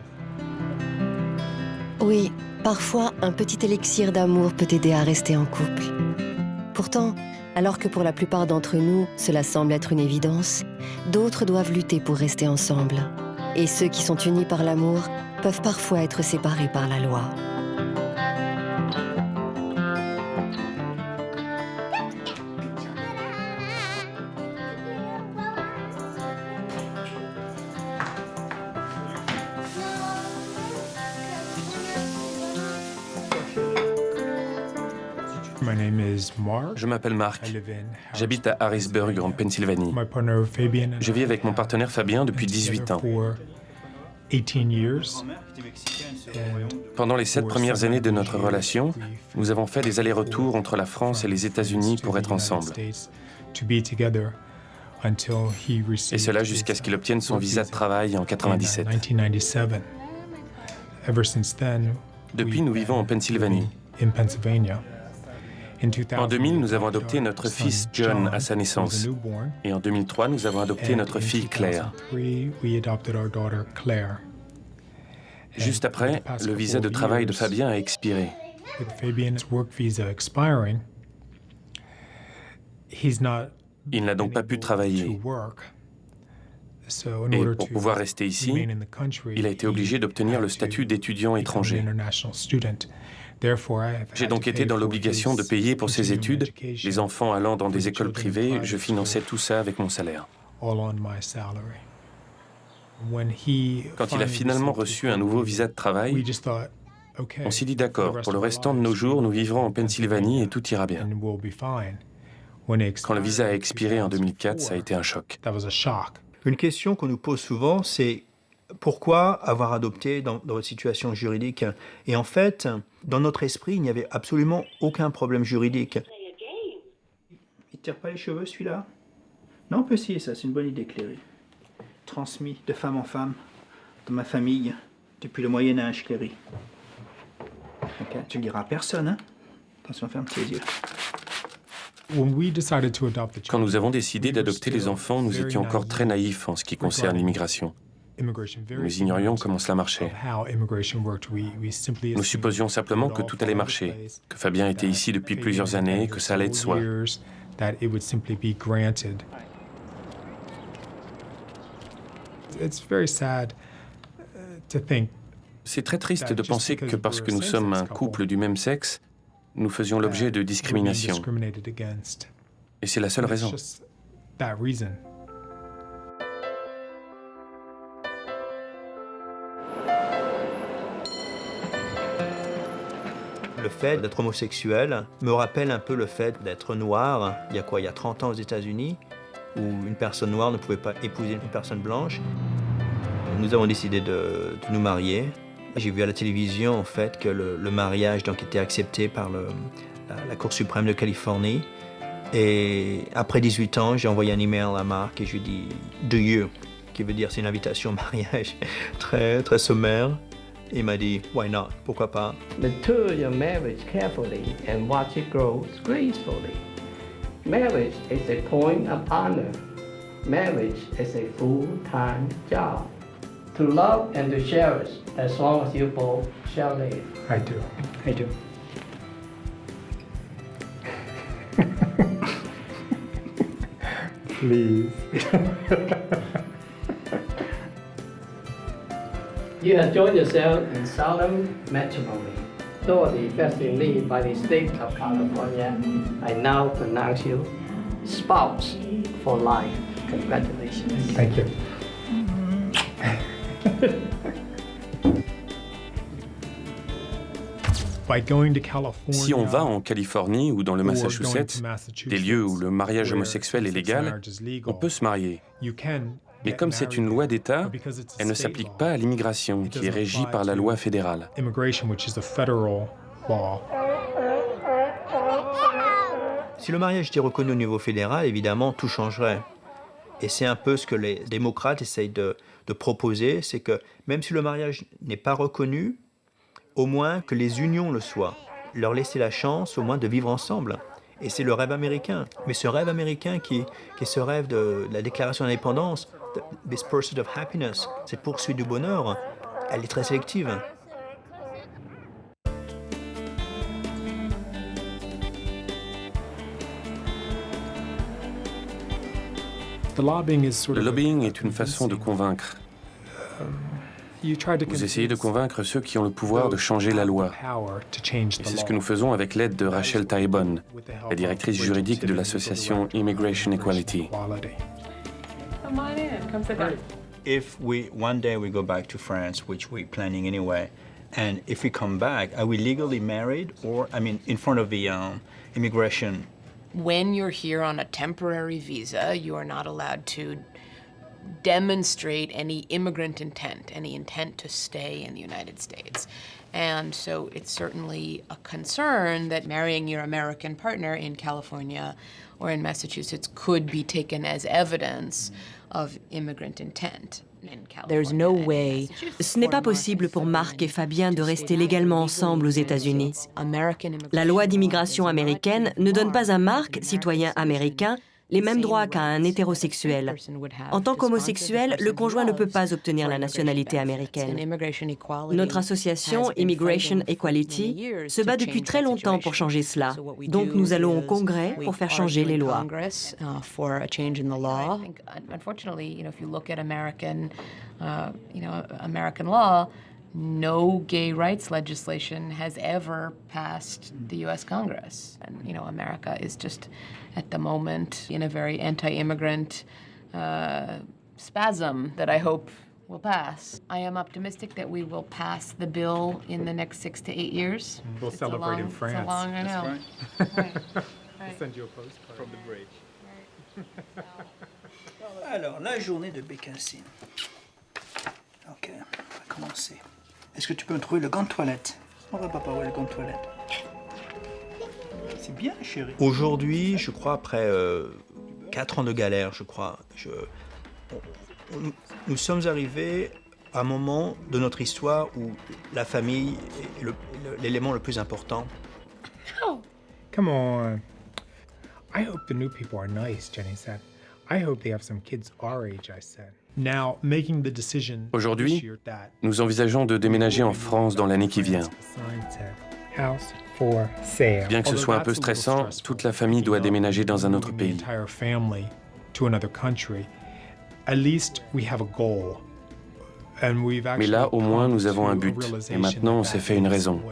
Oui, parfois, un petit élixir d'amour peut aider à rester en couple. Pourtant, Alors que pour la plupart d'entre nous, cela semble être une évidence, d'autres doivent lutter pour rester ensemble. Et ceux qui sont unis par l'amour peuvent parfois être séparés par la loi. Je m'appelle Mark. J'habite à Harrisburg, en Pennsylvanie. Je vis avec mon partenaire Fabien depuis 18 ans. Pendant les 7 premières années de notre relation, nous avons fait des allers-retours entre la France et les États-Unis pour être ensemble. Et cela jusqu'à ce qu'il obtienne son visa de travail en 1997. Depuis, nous vivons en Pennsylvanie. En 2000, nous avons adopté notre fils John à sa naissance. Et en 2003, nous avons adopté notre fille Claire. Juste après, le visa de travail de Fabien a expiré. Il n'a donc pas pu travailler. Et pour pouvoir rester ici, il a été obligé d'obtenir le statut d'étudiant étranger. J'ai donc été dans l'obligation de payer pour ses études. Les enfants allant dans des écoles privées, je finançais tout ça avec mon salaire. Quand il a finalement reçu un nouveau visa de travail, on s'est dit d'accord, pour le restant de nos jours, nous vivrons en Pennsylvanie et tout ira bien. Quand le visa a expiré en 2004, ça a été un choc. Une question qu'on nous pose souvent, c'est pourquoi avoir adopté dans votre situation juridique? Et en fait, dans notre esprit, il n'y avait absolument aucun problème juridique. Il ne tire pas les cheveux, celui-là? Non, on peut essayer ça, c'est une bonne idée, Cléry. Transmis de femme en femme, dans ma famille, depuis le Moyen-Âge, Cléry. Okay. Tu ne le diras à personne, hein? Attention, ferme tes yeux. Quand nous avons décidé d'adopter les enfants, nous étions encore très naïfs en ce qui concerne l'immigration. Nous ignorions comment cela marchait. Nous supposions simplement que tout allait marcher, que Fabien était ici depuis plusieurs années, que ça allait de soi. C'est très triste de penser que parce que nous sommes un couple du même sexe, nous faisions l'objet de discrimination. Et c'est la seule raison. Le fait d'être homosexuel me rappelle un peu le fait d'être noir. Il y a 30 ans aux États-Unis, où une personne noire ne pouvait pas épouser une personne blanche. Nous avons décidé de nous marier. J'ai vu à la télévision en fait que le mariage donc était accepté par la Cour suprême de Californie. Et après 18 ans, j'ai envoyé un email à Marc et je lui ai dit « Do you ?» qui veut dire c'est une invitation au mariage très, très sommaire. Et il m'a dit « Why not? Pourquoi pas ?» Mature your marriage carefully and watch it grow gracefully. Marriage is a point of honor. Marriage is a full-time job. To love and to cherish as long as you both shall live. I do. Please. You have joined yourself in solemn matrimony. Authority vested in by the state of California, I now pronounce you spouse for life. Congratulations. Thank you. Si on va en Californie ou dans le Massachusetts, des lieux où le mariage homosexuel est légal, on peut se marier. Mais comme c'est une loi d'État, elle ne s'applique pas à l'immigration, qui est régie par la loi fédérale. Si le mariage était reconnu au niveau fédéral, évidemment, tout changerait. Et c'est un peu ce que les démocrates essayent de proposer, c'est que même si le mariage n'est pas reconnu, au moins que les unions le soient. Leur laisser la chance au moins de vivre ensemble. Et c'est le rêve américain. Mais ce rêve américain qui est ce rêve de la déclaration d'indépendance, this pursuit of happiness, cette poursuite du bonheur, elle est très sélective. Le lobbying est une façon de convaincre. Vous essayez de convaincre ceux qui ont le pouvoir de changer la loi. Et c'est ce que nous faisons avec l'aide de Rachel Taibon, la directrice juridique de l'association Immigration Equality. Come on in, come sit down. If one day we go back to France, which we're planning anyway, and if we come back, are we legally married or, in front of the immigration? When you're here on a temporary visa, you are not allowed to demonstrate any immigrant intent, any intent to stay in the United States. And so it's certainly a concern that marrying your American partner in California or in Massachusetts could be taken as evidence of immigrant intent. There's no way. Ce n'est pas possible pour Marc et Fabien de rester légalement ensemble aux États-Unis. La loi d'immigration américaine ne donne pas à Marc, citoyen américain, les mêmes droits qu'à un hétérosexuel. En tant qu'homosexuel, le conjoint ne peut pas obtenir la nationalité américaine. Notre association Immigration Equality se bat depuis très longtemps pour changer cela. Donc nous allons au Congrès pour faire changer les lois. No gay rights legislation has ever passed the U.S. Congress. And, America is just, at the moment, in a very anti-immigrant spasm that I hope will pass. I am optimistic that we will pass the bill in the next 6 to 8 years. We'll celebrate in France. It's a long, I know. That's right. Right. We'll send you a postcard. From the bridge. Alors, la journée de Bécassine. Ok, on va commencer. Est-ce que tu peux me trouver le gant de toilette? On va papa, où est le gant de toilette? C'est bien, chérie. Aujourd'hui, je crois, après 4 ans de galère, je crois, nous sommes arrivés à un moment de notre histoire où la famille est l'élément le plus important. Oh. Come on. I hope the new people are nice, Jenny said. I hope they have some kids our age, I said. Aujourd'hui, nous envisageons de déménager en France dans l'année qui vient. Bien que ce soit un peu stressant, toute la famille doit déménager dans un autre pays. Mais là, au moins, nous avons un but. Et maintenant, on s'est fait une raison.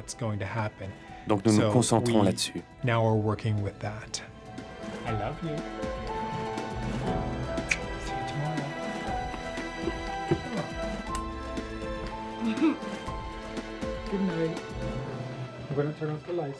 Donc nous nous concentrons là-dessus. Good night. I'm going to turn off the lights.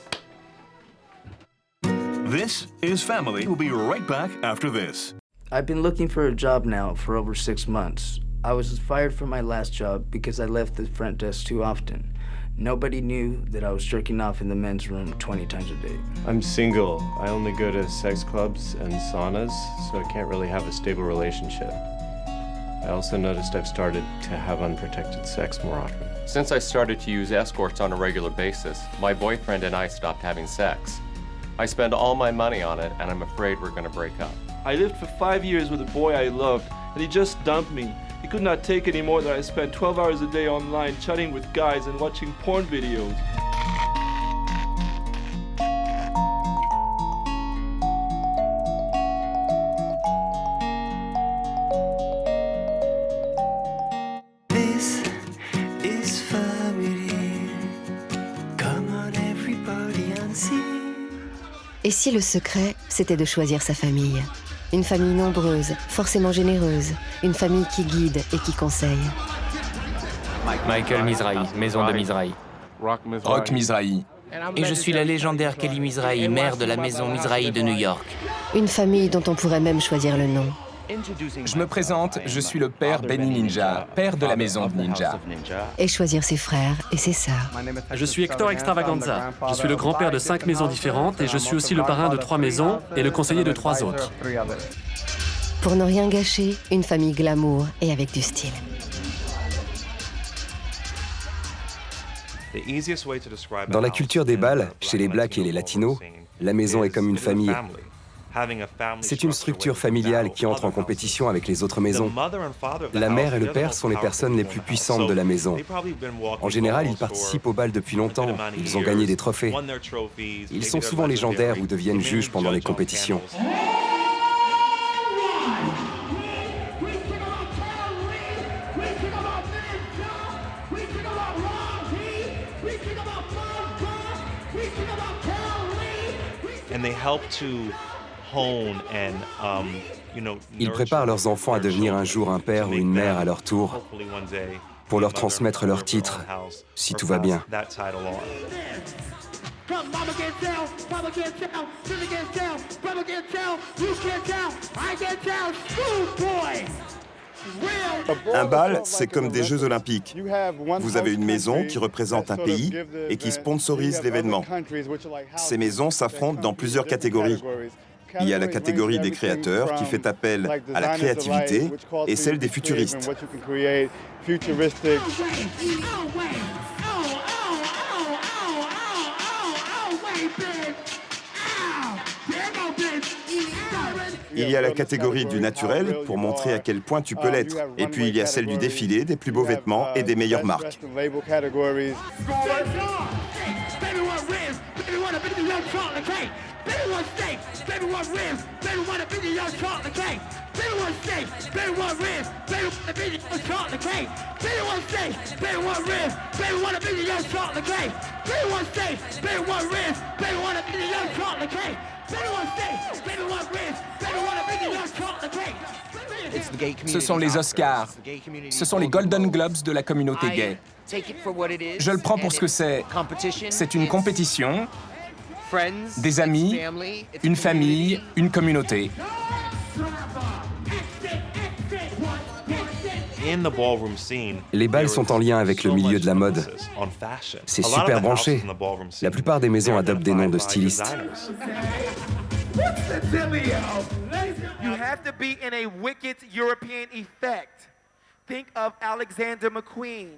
This is Family. We'll be right back after this. I've been looking for a job now for over 6 months. I was fired from my last job because I left the front desk too often. Nobody knew that I was jerking off in the men's room 20 times a day. I'm single. I only go to sex clubs and saunas, so I can't really have a stable relationship. I also noticed I've started to have unprotected sex more often. Since I started to use escorts on a regular basis, my boyfriend and I stopped having sex. I spend all my money on it, and I'm afraid we're going to break up. I lived for 5 years with a boy I loved, and he just dumped me. He could not take any more that I spent 12 hours a day online chatting with guys and watching porn videos. Et si le secret, c'était de choisir sa famille? Une famille nombreuse, forcément généreuse, une famille qui guide et qui conseille. Michael Mizrahi, maison de Mizrahi. Rock Mizrahi. Et je suis la légendaire Kelly Mizrahi, maire de la maison Mizrahi de New York. Une famille dont on pourrait même choisir le nom. Je me présente, je suis le père Benny Ninja, père de la maison de Ninja. Et choisir ses frères et ses sœurs. Je suis Hector Extravaganza. Je suis le grand-père de 5 maisons différentes et je suis aussi le parrain de 3 maisons et le conseiller de 3 autres. Pour ne rien gâcher, une famille glamour et avec du style. Dans la culture des bals, chez les Blacks et les Latinos, la maison est comme une famille. C'est une structure familiale qui entre en compétition avec les autres maisons. La mère et le père sont les personnes les plus puissantes de la maison. En général, ils participent au bal depuis longtemps, ils ont gagné des trophées. Ils sont souvent légendaires ou deviennent juges pendant les compétitions. Ils préparent leurs enfants à devenir un jour un père ou une mère à leur tour, pour leur transmettre leur titre, si tout va bien. Un bal, c'est comme des Jeux Olympiques. Vous avez une maison qui représente un pays et qui sponsorise l'événement. Ces maisons s'affrontent dans plusieurs catégories. Il y a la catégorie des créateurs qui fait appel à la créativité et celle des futuristes. Il y a la catégorie du naturel pour montrer à quel point tu peux l'être. Et puis il y a celle du défilé, des plus beaux vêtements et des meilleures marques. Ce sont les Oscars. Ce sont les Golden Globes de la communauté gay. Je le prends pour ce que c'est. C'est une compétition, des amis, une famille, une communauté. Les bals sont en lien avec le milieu de la mode. C'est super branché. La plupart des maisons adoptent des noms de stylistes. You have to be in a wicked European effect. Think of Alexander McQueen.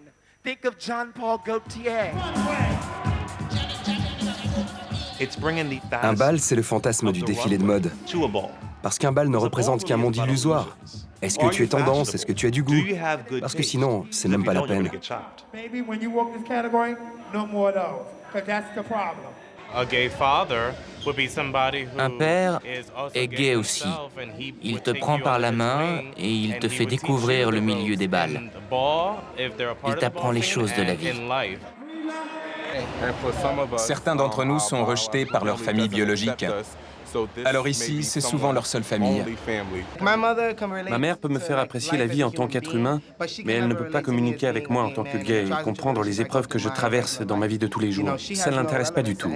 Think of John Paul Gaultier. Un bal, c'est le fantasme du défilé de mode. Parce qu'un bal ne représente qu'un monde illusoire. Est-ce que tu es tendance? Est-ce que tu as du goût? Parce que sinon, c'est même pas la peine. Un père est gay aussi. Il te prend par la main et il te fait découvrir le milieu des bals. Il t'apprend les choses de la vie. Certains d'entre nous sont rejetés par leur famille biologique. Alors ici, c'est souvent leur seule famille. Ma mère peut me faire apprécier la vie en tant qu'être humain, mais elle ne peut pas communiquer avec moi en tant que gay et comprendre les épreuves que je traverse dans ma vie de tous les jours. Ça ne l'intéresse pas du tout.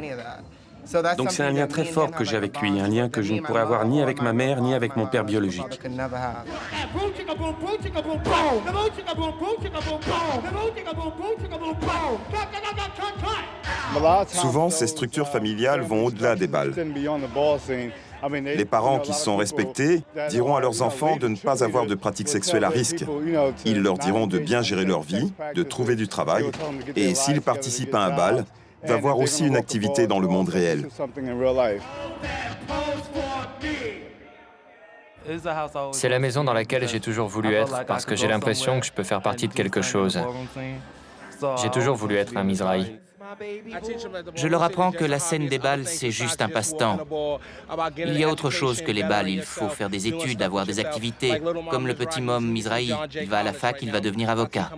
Donc c'est un lien très fort que j'ai avec lui, un lien que je ne pourrais avoir ni avec ma mère ni avec mon père biologique. Souvent, ces structures familiales vont au-delà des bals. Les parents qui sont respectés diront à leurs enfants de ne pas avoir de pratiques sexuelles à risque. Ils leur diront de bien gérer leur vie, de trouver du travail, et s'ils participent à un bal, d'avoir aussi une activité dans le monde réel. C'est la maison dans laquelle j'ai toujours voulu être parce que j'ai l'impression que je peux faire partie de quelque chose. J'ai toujours voulu être un Mizrahi. Je leur apprends que la scène des bals, c'est juste un passe-temps. Il y a autre chose que les bals. Il faut faire des études, avoir des activités. Comme le petit môme Mizrahi, il va à la fac, il va devenir avocat.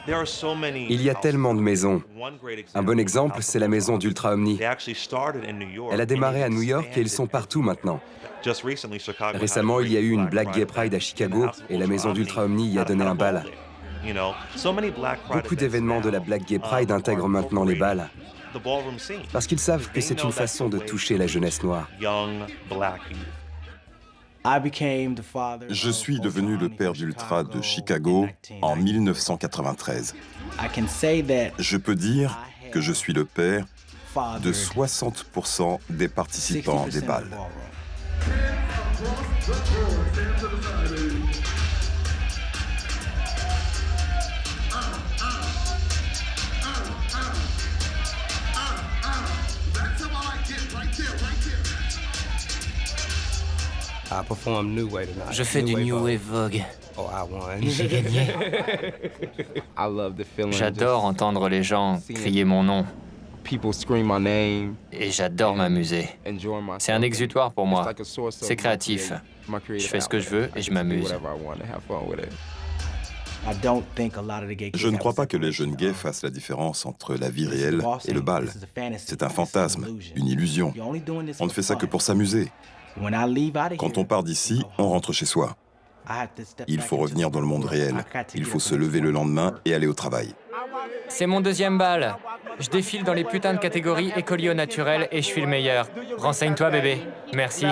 Il y a tellement de maisons. Un bon exemple, c'est la maison d'Ultra Omni. Elle a démarré à New York et ils sont partout maintenant. Récemment, il y a eu une Black Gay Pride à Chicago et la maison d'Ultra Omni y a donné un bal. Beaucoup d'événements de la Black Gay Pride intègrent maintenant les bals parce qu'ils savent que c'est une façon de toucher la jeunesse noire. Je suis devenu le père d'Ultra de Chicago en 1993. Je peux dire que je suis le père de 60% des participants des bals. Je fais du New Wave Vogue. Et j'ai gagné. J'adore entendre les gens crier mon nom. Et j'adore m'amuser. C'est un exutoire pour moi. C'est créatif. Je fais ce que je veux et je m'amuse. Je ne crois pas que les jeunes gays fassent la différence entre la vie réelle et le bal. C'est un fantasme, une illusion. On ne fait ça que pour s'amuser. Quand on part d'ici, on rentre chez soi. Il faut revenir dans le monde réel. Il faut se lever le lendemain et aller au travail. C'est mon deuxième bal. Je défile dans les putains de catégories écoliers au naturel et je suis le meilleur. Renseigne-toi, bébé. Merci.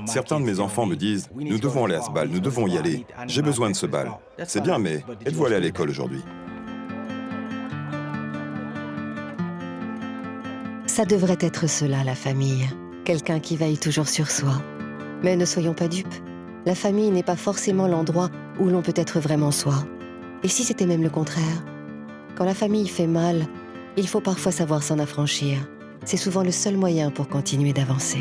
Certains de mes enfants me disent « Nous devons aller à ce bal, nous devons y aller. J'ai besoin de ce bal. » C'est bien, mais êtes-vous allé à l'école aujourd'hui? Ça devrait être cela, la famille. Quelqu'un qui veille toujours sur soi. Mais ne soyons pas dupes. La famille n'est pas forcément l'endroit où l'on peut être vraiment soi. Et si c'était même le contraire? Quand la famille fait mal, il faut parfois savoir s'en affranchir. C'est souvent le seul moyen pour continuer d'avancer.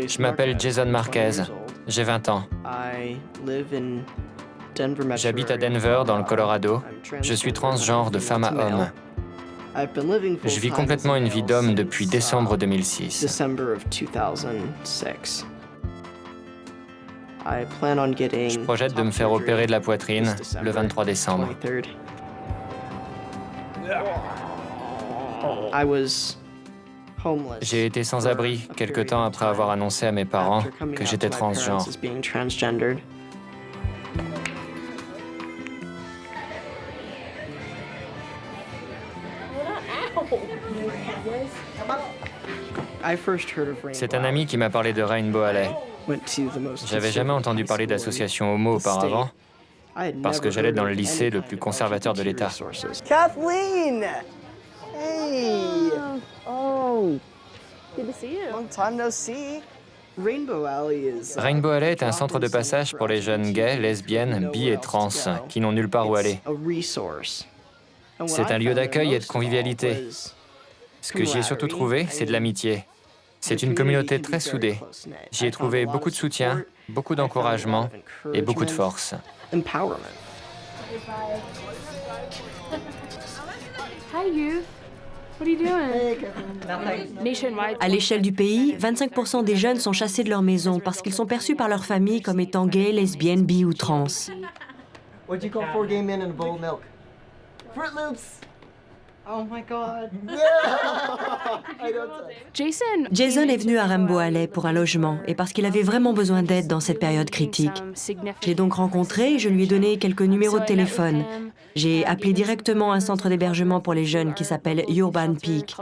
Je m'appelle Jason Marquez. J'ai 20 ans. J'habite à Denver, dans le Colorado. Je suis transgenre de femme à homme. Je vis complètement une vie d'homme depuis décembre 2006. Je projette de me faire opérer de la poitrine le 23 décembre. J'ai été sans abri quelque temps après avoir annoncé à mes parents que j'étais transgenre. C'est un ami qui m'a parlé de Rainbow Alley. J'avais jamais entendu parler d'association homo auparavant, parce que j'allais dans le lycée le plus conservateur de l'État. Kathleen! Hey! Oh! Good to see you. Long time no see. Rainbow Alley est un centre de passage pour les jeunes gays, lesbiennes, bi et trans qui n'ont nulle part où aller. C'est un lieu d'accueil et de convivialité. Ce que j'y ai surtout trouvé, c'est de l'amitié. C'est une communauté très soudée. J'y ai trouvé beaucoup de soutien, beaucoup d'encouragement et beaucoup de force. Hi, youth. What are you doing? Nationwide. À l'échelle du pays, 25% des jeunes sont chassés de leur maison parce qu'ils sont perçus par leur famille comme étant gays, lesbiennes, bi ou trans. What do you call 4 gay men in a bowl of milk? Fruit Loops! Oh my God! Jason est venu à Rainbow Alley pour un logement et parce qu'il avait vraiment besoin d'aide dans cette période critique. Je l'ai donc rencontré et je lui ai donné quelques numéros de téléphone. J'ai appelé directement un centre d'hébergement pour les jeunes qui s'appelle Urban Peak.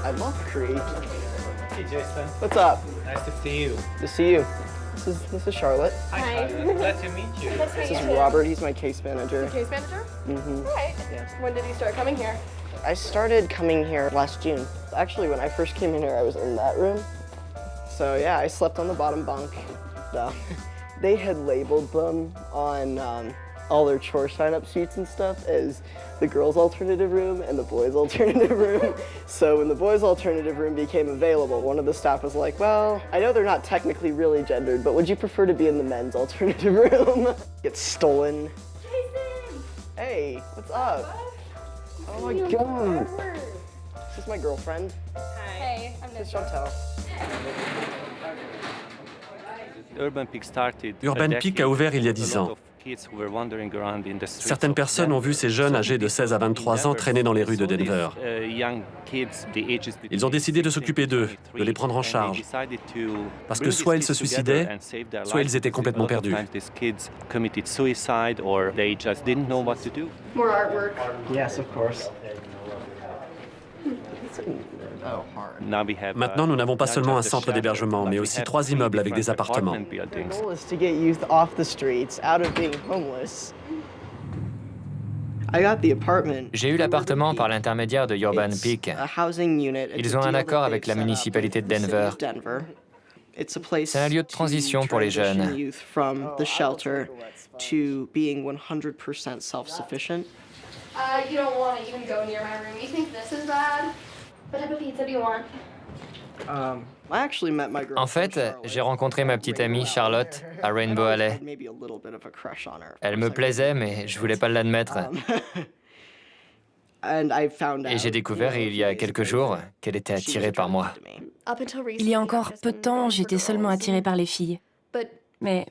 I love Crete. Hey, Jason. What's up? Nice to see you. To see you. This is Charlotte. Hi, Charlotte. Glad to meet you. This is Robert. He's my case manager. Case manager? Mm-hmm. All right. Yeah. When did you start coming here? I started coming here last June. Actually, when I first came in here, I was in that room. So yeah, I slept on the bottom bunk. They had labeled them on all their chore sign-up sheets and stuff as the girls' alternative room and the boys' alternative room. So when the boys' alternative room became available, one of the staff was like, well, I know they're not technically really gendered, but would you prefer to be in the men's alternative room? Get stolen. Jason! Hey, what's up? Oh my God. This is my girlfriend. Hi. Hey, I'm This is Chantal. Urban Peak a ouvert il y a 10 ans. Certaines personnes ont vu ces jeunes âgés de 16 à 23 ans traîner dans les rues de Denver. Ils ont décidé de s'occuper d'eux, de les prendre en charge. Parce que soit ils se suicidaient, soit ils étaient complètement perdus. More artwork. Yes, of course. Maintenant, nous n'avons pas seulement un centre d'hébergement, mais aussi 3 immeubles avec des appartements. J'ai eu l'appartement par l'intermédiaire de Urban Peak. Ils ont un accord avec la municipalité de Denver. C'est un lieu de transition pour les jeunes. You don't want to even go near my room. You think this is bad? What type of pizza do you want? En fait, j'ai rencontré ma petite amie Charlotte à Rainbow Alley. Elle me plaisait, mais je voulais pas l'admettre. Et j'ai découvert il y a quelques jours qu'elle était attirée par moi. Il y a encore peu de temps, j'étais seulement attirée par les filles. Mais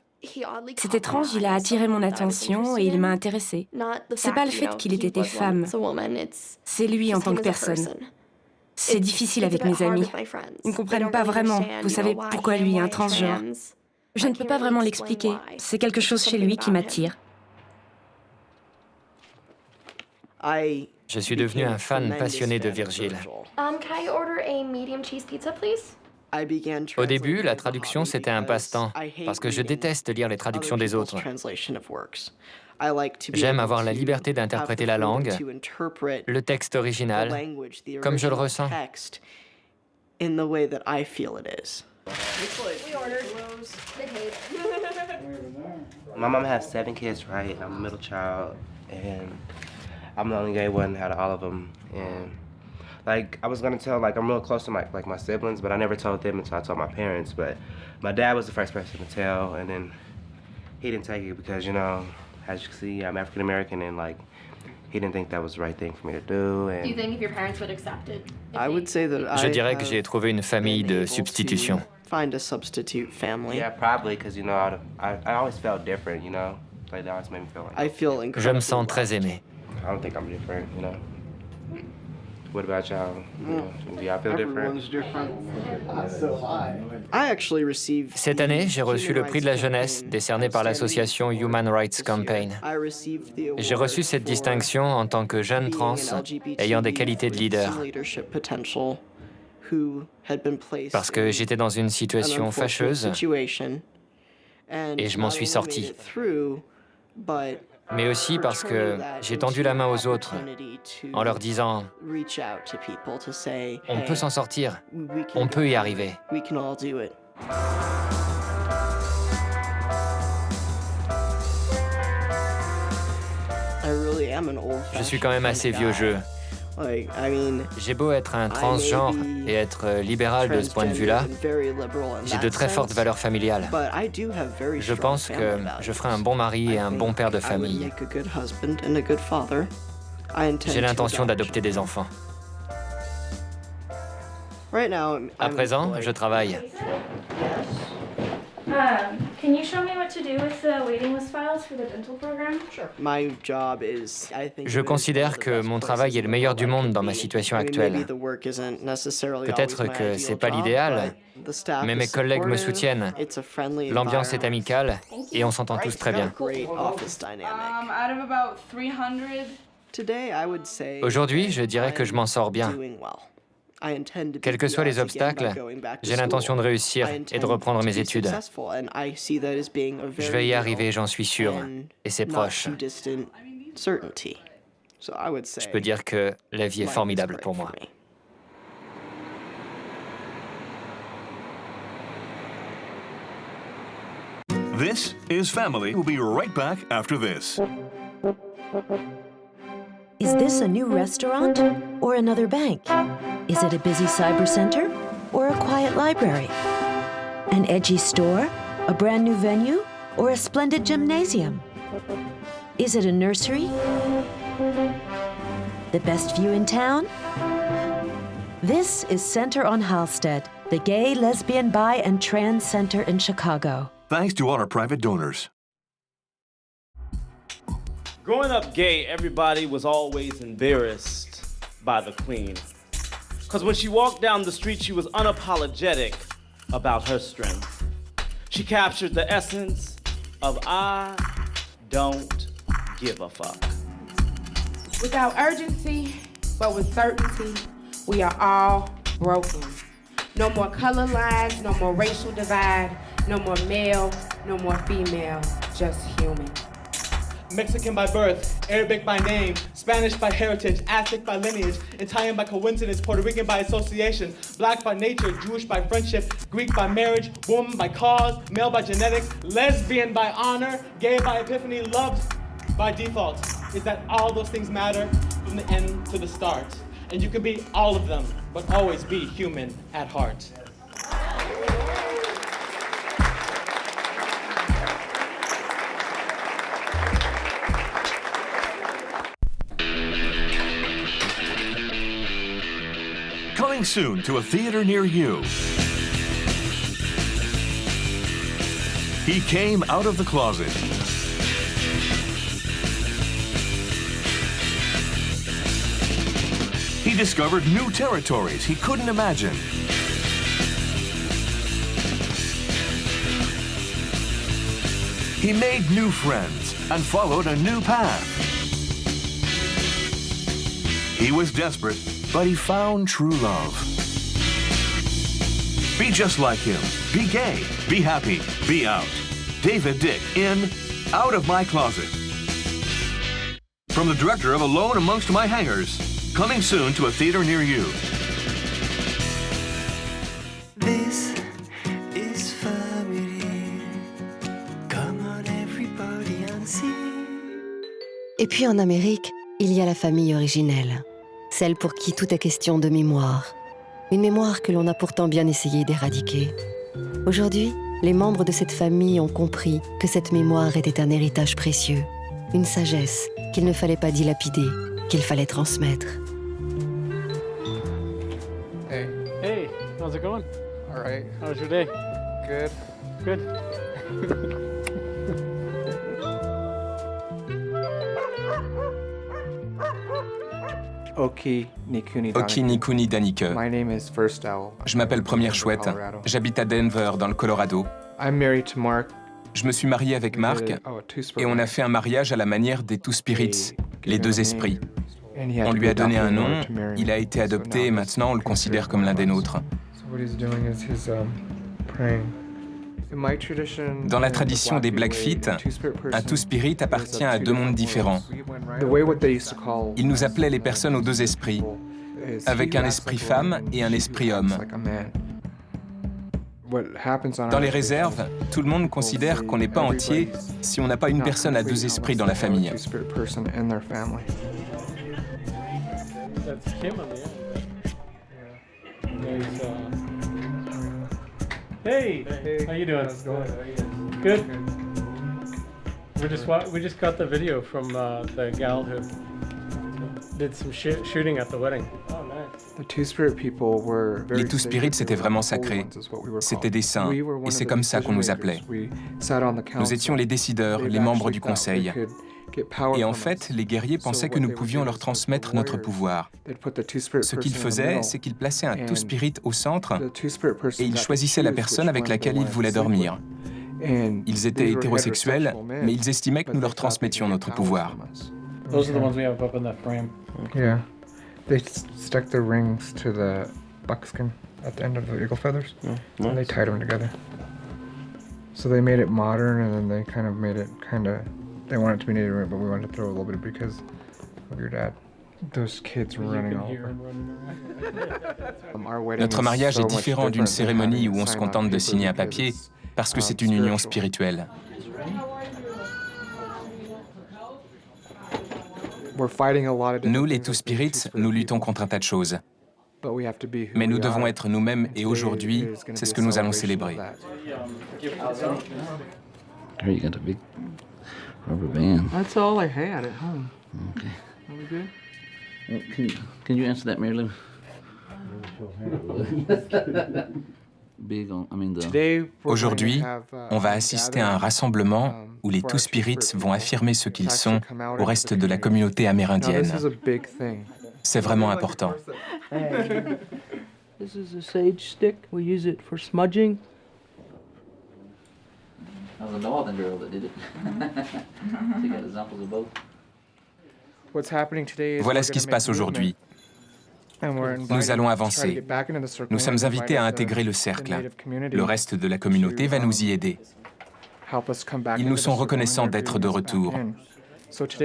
c'est étrange, il a attiré mon attention et il m'a intéressée. C'est pas le fait qu'il ait été femme, c'est lui en tant que personne. C'est difficile avec mes amis. Ils ne comprennent pas vraiment, vous savez, pourquoi lui est un transgenre. Je ne peux pas vraiment l'expliquer. C'est quelque chose chez lui qui m'attire. Je suis devenu un fan passionné de Virgil. Can I order a medium cheese pizza, please? Au début, la traduction, c'était un passe-temps, parce que je déteste lire les traductions des autres. J'aime avoir la liberté d'interpréter la langue, le texte original, comme je le ressens. My mom has 7 kids, right? I'm a middle child, and I'm the only gay one out of all of them. And like, I was gonna tell, like, I'm real close to my siblings, but I never told them until I told my parents. But my dad was the first person to tell, and then he didn't take it because, you know, as you can see, I'm African American, and like, he didn't think that was the right thing for me to do. And Do you think if your parents would accept it? Je dirais que j'ai trouvé une famille de substitution. Yeah, probably, because, you know, I always felt different, you know? Like, that always made me feel like... Je me sens très aimé. I don't think I'm different, you know? What about y'all? Do y'all feel different? Cette année, j'ai reçu le prix de la jeunesse décerné par l'association Human Rights Campaign. J'ai reçu cette distinction en tant que jeune trans ayant des qualités de leader. Parce que j'étais dans une situation fâcheuse et je m'en suis sorti. Mais aussi parce que j'ai tendu la main aux autres en leur disant « On peut s'en sortir, on peut y arriver ». Je suis quand même assez vieux jeu. J'ai beau être un transgenre et être libéral de ce point de vue-là, j'ai de très fortes valeurs familiales. Je pense que je ferai un bon mari et un bon père de famille. J'ai l'intention d'adopter des enfants. À présent, je travaille. Can you show me what to do with the waiting list files for the dental program? Sure. Je considère que mon travail est le meilleur du monde dans ma situation actuelle. Peut-être que c'est pas l'idéal, mais mes collègues me soutiennent. L'ambiance est amicale et on s'entend tous très bien. Aujourd'hui, je dirais que je m'en sors bien. Quels que soient les obstacles, j'ai l'intention de réussir et de reprendre mes études. Je vais y arriver, j'en suis sûr, et c'est proche. Je peux dire que la vie est formidable pour moi. This is Family. We'll be right back after this. Is this a new restaurant or another bank? Is it a busy cyber center or a quiet library? An edgy store, a brand new venue, or a splendid gymnasium? Is it a nursery? The best view in town? This is Center on Halstead, the gay, lesbian, bi, and trans center in Chicago. Thanks to all our private donors. Growing up gay, everybody was always embarrassed by the Queen. Because when she walked down the street, she was unapologetic about her strength. She captured the essence of I don't give a fuck. Without urgency, but with certainty, we are all broken. No more color lines, no more racial divide, no more male, no more female, just human. Mexican by birth, Arabic by name, Spanish by heritage, Aztec by lineage, Italian by coincidence, Puerto Rican by association, Black by nature, Jewish by friendship, Greek by marriage, woman by cause, male by genetics, lesbian by honor, gay by epiphany, loved by default. Is that all those things matter from the end to the start? And you can be all of them, but always be human at heart. Coming soon to a theater near you. He came out of the closet. He discovered new territories he couldn't imagine. He made new friends and followed a new path. He was desperate, but he found true love. Be just like him. Be gay. Be happy. Be out. David Dick in Out of My Closet. From the director of Alone Amongst My Hangers. Coming soon to a theater near you. This is family. Come on everybody and see. Et puis en Amérique, il y a la famille originelle. Celle pour qui tout est question de mémoire. Une mémoire que l'on a pourtant bien essayé d'éradiquer. Aujourd'hui, les membres de cette famille ont compris que cette mémoire était un héritage précieux, une sagesse qu'il ne fallait pas dilapider, qu'il fallait transmettre. Hey. Hey, how's it going? All right. How was your day? Good. Good. Oki Oki Nikuni Danike. Je m'appelle Première Chouette. J'habite à Denver, dans le Colorado. Je me suis marié avec Mark et on a fait un mariage à la manière des Two Spirits, les deux esprits. On lui a donné un nom, il a été adopté et maintenant on le considère comme l'un des nôtres. Dans la tradition des Blackfeet, un Two-Spirit appartient à deux mondes différents. Ils nous appelaient les personnes aux deux esprits, avec un esprit femme et un esprit homme. Dans les réserves, tout le monde considère qu'on n'est pas entier si on n'a pas une personne à deux esprits dans la famille. Hey, how you doing? Good. We just got the video from the gal who did some shooting at the wedding. Oh, nice. Les Two-Spirits, c'était vraiment sacré. C'était des saints, et c'est comme ça qu'on nous appelait. Nous étions les décideurs, les membres du conseil. Et en fait, les guerriers pensaient que nous pouvions leur transmettre notre pouvoir. Ce qu'ils faisaient, c'est qu'ils plaçaient un Two-Spirit au centre et ils choisissaient la personne avec laquelle ils voulaient dormir. Ils étaient hétérosexuels, mais ils estimaient que nous leur transmettions notre pouvoir. Those are the ones we have up in that frame. Yeah. They stuck the rings to the buckskin at the end of the eagle feathers, and they tied them together. So they made it modern, and then they kind of made it they wanted it to be Native, but we wanted to throw a little bit because of your dad. Those kids were running all over. Notre mariage est différent d'une cérémonie où on se contente de signer un papier, parce que c'est une union spirituelle. Nous, les Two-Spirits, nous luttons contre un tas de choses. Mais nous devons être nous-mêmes et aujourd'hui, c'est ce que nous allons célébrer. You got a big rubber band. That's all I had at home. Okay. Are we good? Well, can you answer that, Mary Lou? Aujourd'hui, on va assister à un rassemblement où les Two-Spirits vont affirmer ce qu'ils sont au reste de la communauté amérindienne. C'est vraiment important. This is a sage stick. We use it for smudging. That was a northern girl that did it. So you got examples of both. Voilà ce qui se passe aujourd'hui. Nous allons avancer. Nous sommes invités à intégrer le cercle. Le reste de la communauté va nous y aider. Ils nous sont reconnaissants d'être de retour.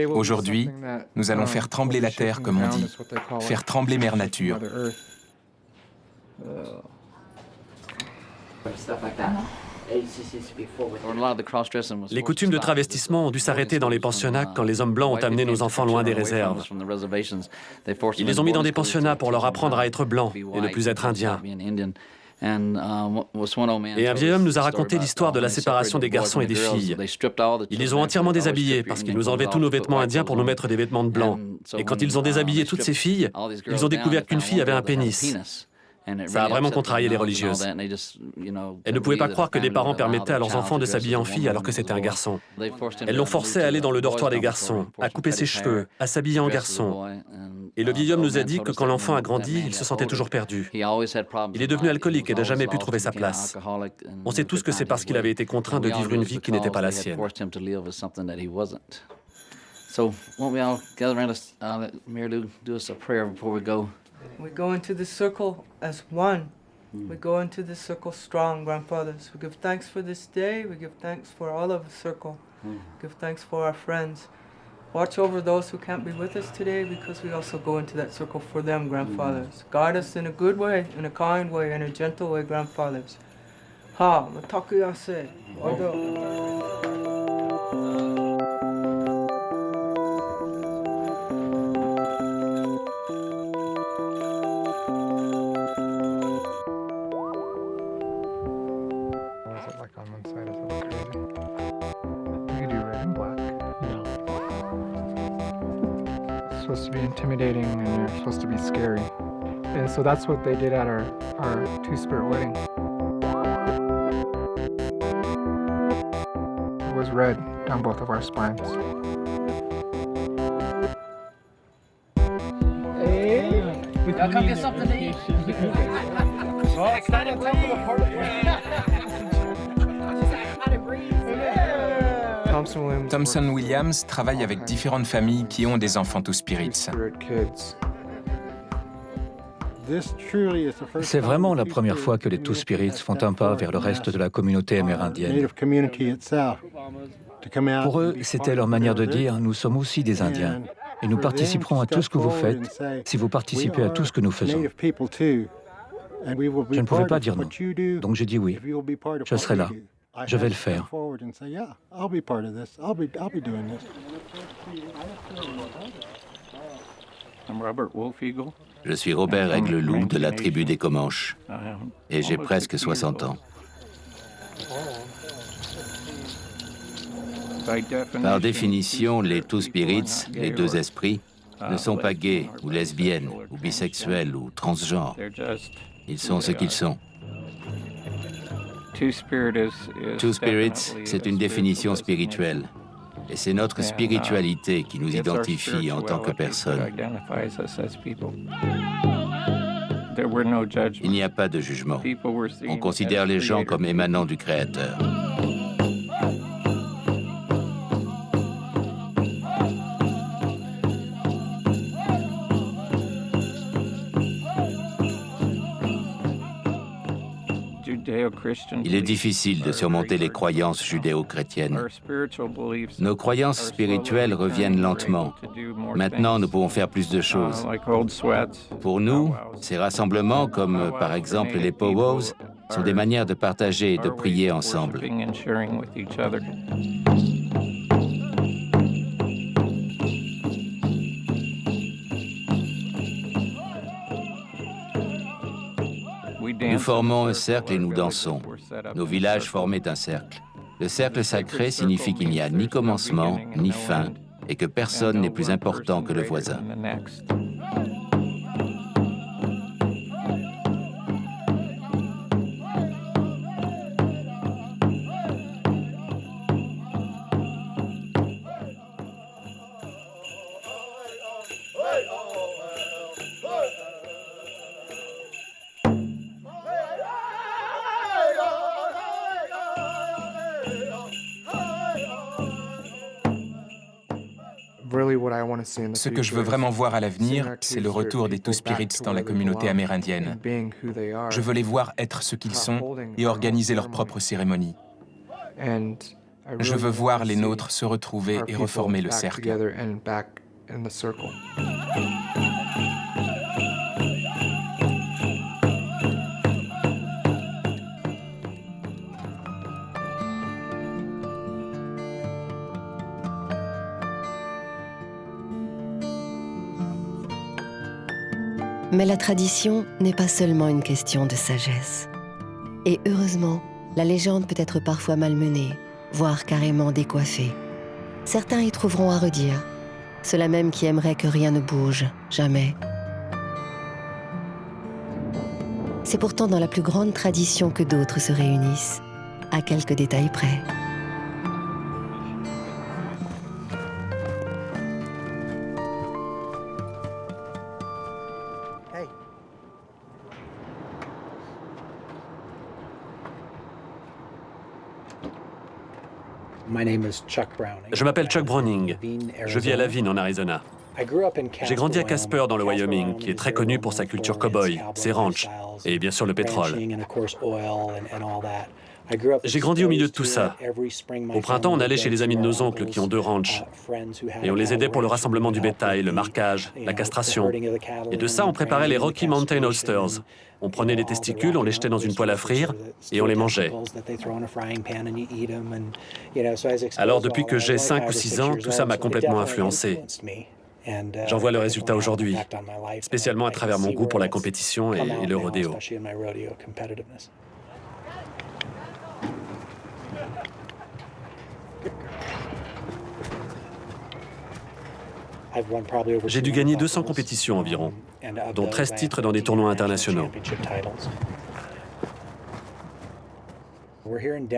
Aujourd'hui, nous allons faire trembler la terre, comme on dit, faire trembler Mère Nature. Les coutumes de travestissement ont dû s'arrêter dans les pensionnats quand les hommes blancs ont amené nos enfants loin des réserves. Ils les ont mis dans des pensionnats pour leur apprendre à être blancs et ne plus être indiens. Et un vieil homme nous a raconté l'histoire de la séparation des garçons et des filles. Ils les ont entièrement déshabillés parce qu'ils nous enlevaient tous nos vêtements indiens pour nous mettre des vêtements de blanc. Et quand ils ont déshabillé toutes ces filles, ils ont découvert qu'une fille avait un pénis. Ça a vraiment contrarié les religieuses. Elles ne pouvaient pas croire que des parents permettaient à leurs enfants de s'habiller en fille alors que c'était un garçon. Elles l'ont forcé à aller dans le dortoir des garçons, à couper ses cheveux, à s'habiller en garçon. Et le vieil homme nous a dit que quand l'enfant a grandi, il se sentait toujours perdu. Il est devenu alcoolique et n'a jamais pu trouver sa place. On sait tous que c'est parce qu'il avait été contraint de vivre une vie qui n'était pas la sienne. So, won't we all gather around us, let Mary Lou do us a prayer before we go. We go into the circle as one. We go into the circle strong, grandfathers. We give thanks for this day. We give thanks for all of the circle. Give thanks for our friends. Watch over those who can't be with us today because we also go into that circle for them, grandfathers. Guide us in a good way, in a kind way, in a gentle way, grandfathers. Ha, mataku yase. Odo. Supposed to be intimidating and you're supposed to be scary. And so that's what they did at our Two-Spirit wedding. It was red down both of our spines. Hey, y'all come get something to eat. Well, stand on top of the party. Thompson Williams travaille avec différentes familles qui ont des enfants Two-Spirits. C'est vraiment la première fois que les Two-Spirits font un pas vers le reste de la communauté amérindienne. Pour eux, c'était leur manière de dire « nous sommes aussi des Indiens et nous participerons à tout ce que vous faites si vous participez à tout ce que nous faisons ». Je ne pouvais pas dire non, donc j'ai dit oui, je serai là. Je vais le faire. Je suis Robert Aigle-Loup de la tribu des Comanches et j'ai presque 60 ans. Par définition, les Two-Spirits, les deux esprits, ne sont pas gays ou lesbiennes ou bisexuels ou transgenres. Ils sont ce qu'ils sont. Two-Spirits, c'est une définition spirituelle. Et c'est notre spiritualité qui nous identifie en tant que personne. Il n'y a pas de jugement. On considère les gens comme émanant du Créateur. Il est difficile de surmonter les croyances judéo-chrétiennes. Nos croyances spirituelles reviennent lentement. Maintenant, nous pouvons faire plus de choses. Pour nous, ces rassemblements, comme par exemple les powwows, sont des manières de partager et de prier ensemble. Nous formons un cercle et nous dansons. Nos villages formaient un cercle. Le cercle sacré signifie qu'il n'y a ni commencement, ni fin, et que personne n'est plus important que le voisin. Ce que je veux vraiment voir à l'avenir, c'est le retour des Two-Spirits dans la communauté amérindienne. Je veux les voir être ce qu'ils sont et organiser leurs propres cérémonies. Je veux voir les nôtres se retrouver et reformer le cercle. Mais la tradition n'est pas seulement une question de sagesse. Et heureusement, la légende peut être parfois malmenée, voire carrément décoiffée. Certains y trouveront à redire, ceux-là même qui aimeraient que rien ne bouge, jamais. C'est pourtant dans la plus grande tradition que d'autres se réunissent, à quelques détails près. Je m'appelle Chuck Browning. Je vis à Lavigne, en Arizona. J'ai grandi à Casper, dans le Wyoming, qui est très connu pour sa culture cow-boy, ses ranchs, et bien sûr le pétrole. J'ai grandi au milieu de tout ça. Au printemps, on allait chez les amis de nos oncles qui ont 2 ranchs. Et on les aidait pour le rassemblement du bétail, le marquage, la castration. Et de ça, on préparait les Rocky Mountain Oysters. On prenait les testicules, on les jetait dans une poêle à frire et on les mangeait. Alors depuis que j'ai 5 ou 6 ans, tout ça m'a complètement influencé. J'en vois le résultat aujourd'hui, spécialement à travers mon goût pour la compétition et le rodéo. J'ai dû gagner 200 compétitions environ, dont 13 titres dans des tournois internationaux.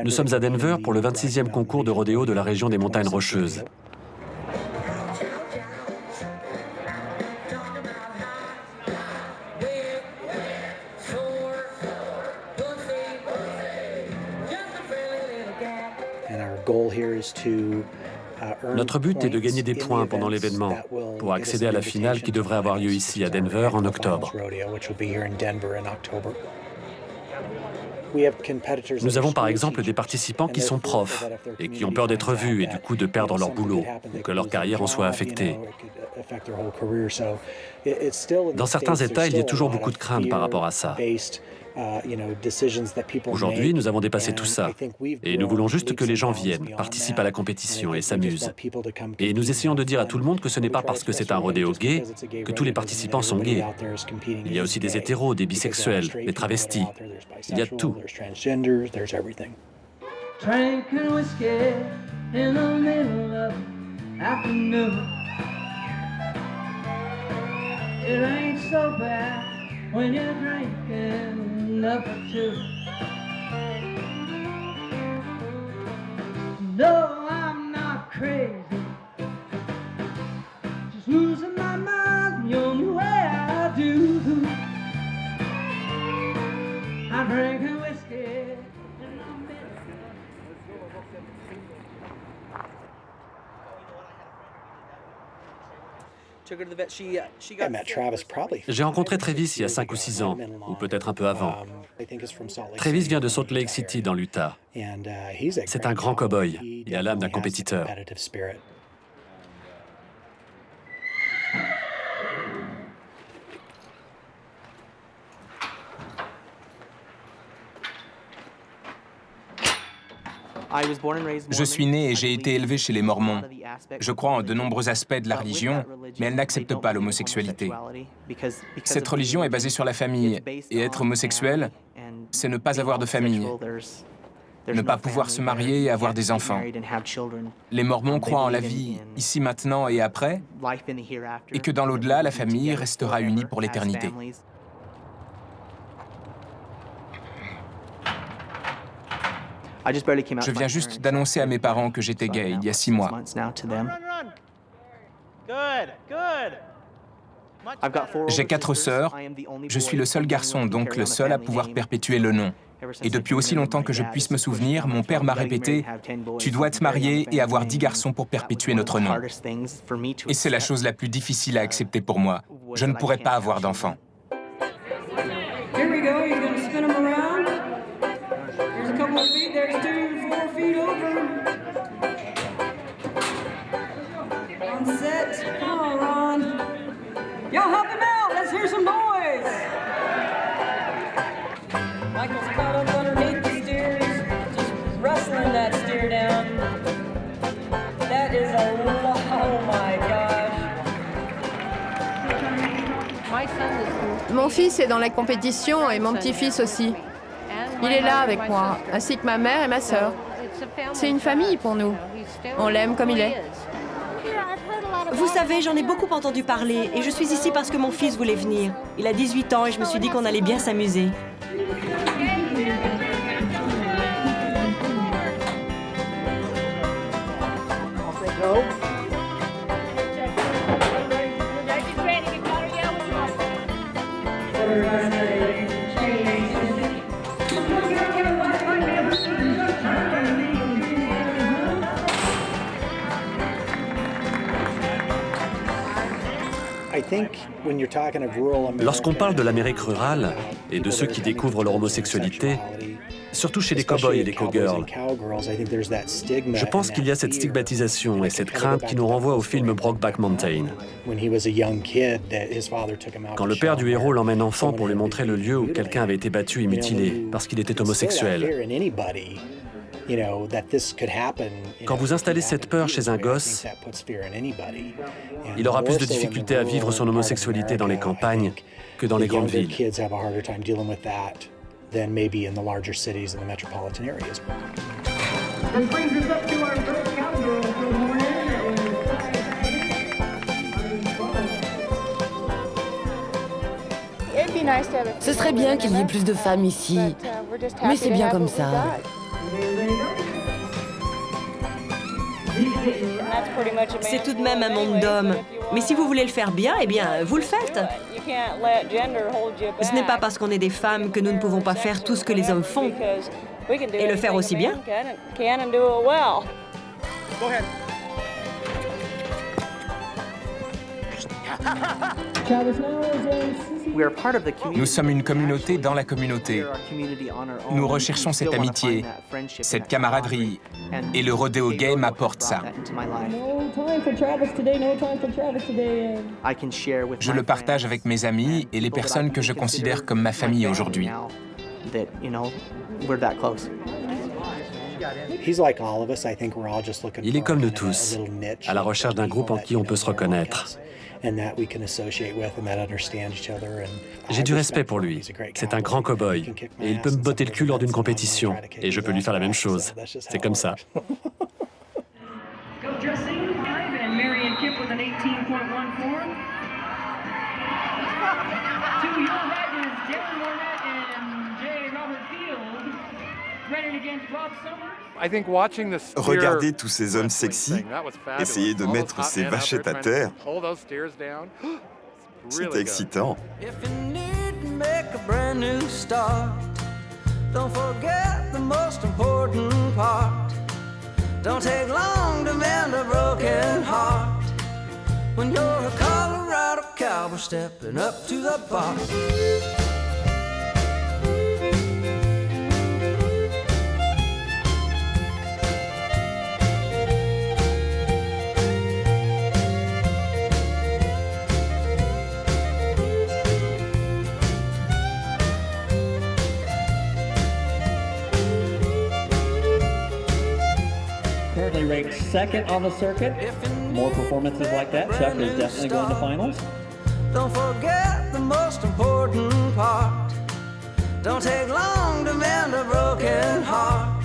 Nous sommes à Denver pour le 26e concours de rodéo de la région des Montagnes Rocheuses. Notre but est de gagner des points pendant l'événement pour accéder à la finale qui devrait avoir lieu ici à Denver en octobre. Nous avons par exemple des participants qui sont profs et qui ont peur d'être vus et du coup de perdre leur boulot ou que leur carrière en soit affectée. Dans certains États, il y a toujours beaucoup de craintes par rapport à ça. Aujourd'hui, nous avons dépassé tout ça et nous voulons juste que les gens viennent, participent à la compétition et s'amusent. Et nous essayons de dire à tout le monde que ce n'est pas parce que c'est un rodéo gay que tous les participants sont gays. Il y a aussi des hétéros, des bisexuels, des travestis. Il y a tout. When you're drinking up for 2. No, I'm not crazy, just losing my mind the only way I do. I'm drinking whiskey and I'm J'ai rencontré Travis il y a 5 ou 6 ans, ou peut-être un peu avant. Travis vient de Salt Lake City, dans l'Utah. C'est un grand cow-boy. Il a l'âme d'un compétiteur. Je suis né et j'ai été élevé chez les Mormons. Je crois en de nombreux aspects de la religion, mais elle n'accepte pas l'homosexualité. Cette religion est basée sur la famille, et être homosexuel, c'est ne pas avoir de famille, ne pas pouvoir se marier et avoir des enfants. Les Mormons croient en la vie ici, maintenant et après, et que dans l'au-delà, la famille restera unie pour l'éternité. Je viens juste d'annoncer à mes parents que j'étais gay il y a 6 mois. J'ai 4 sœurs. Je suis le seul garçon, donc le seul à pouvoir perpétuer le nom. Et depuis aussi longtemps que je puisse me souvenir, mon père m'a répété « Tu dois te marier et avoir 10 garçons pour perpétuer notre nom. » Et c'est la chose la plus difficile à accepter pour moi. Je ne pourrais pas avoir d'enfants. Here we go, you're going to spin them around. There's a couple of feet, there's 2, 4 feet over. On set, come on, Ron. Y'all help him out, let's hear some noise. Michael's caught up underneath the steers, just wrestling that steer down. That is a lot, oh my gosh. Mon fils est dans la compétition et mon petit-fils aussi. Il est là avec moi, ainsi que ma mère et ma sœur. C'est une famille pour nous. On l'aime comme il est. Vous savez, j'en ai beaucoup entendu parler et je suis ici parce que mon fils voulait venir. Il a 18 ans et je me suis dit qu'on allait bien s'amuser. Lorsqu'on parle de l'Amérique rurale et de ceux qui découvrent leur homosexualité, surtout chez les cow-boys et les cowgirls, je pense qu'il y a cette stigmatisation et cette crainte qui nous renvoie au film Brokeback Mountain. Quand le père du héros l'emmène enfant pour lui montrer le lieu où quelqu'un avait été battu et mutilé parce qu'il était homosexuel. Quand vous installez cette peur chez un gosse, il aura plus de difficultés à vivre son homosexualité dans les campagnes que dans les grandes villes. Ce serait bien qu'il y ait plus de femmes ici, mais c'est bien comme ça. C'est tout de même un monde d'hommes. Mais si vous voulez le faire bien, eh bien, vous le faites. Ce n'est pas parce qu'on est des femmes que nous ne pouvons pas faire tout ce que les hommes font. Et le faire aussi bien. Nous sommes une communauté dans la communauté. Nous recherchons cette amitié, cette camaraderie, et le rodéo gay m'apporte ça. Je le partage avec mes amis et les personnes que je considère comme ma famille aujourd'hui. Il est comme nous tous, à la recherche d'un groupe en qui on peut se reconnaître. J'ai du respect pour lui. C'est un grand cow-boy. Et il peut me botter le cul lors d'une compétition. Et je peux lui faire la même chose. C'est comme ça. Regardez tous ces hommes sexy, essayer de mettre ces vachettes à terre. C'était excitant. Currently ranked second on the circuit. More performances like that. Chuck is definitely going to finals. Don't forget the most important part. Don't take long to mend a broken heart.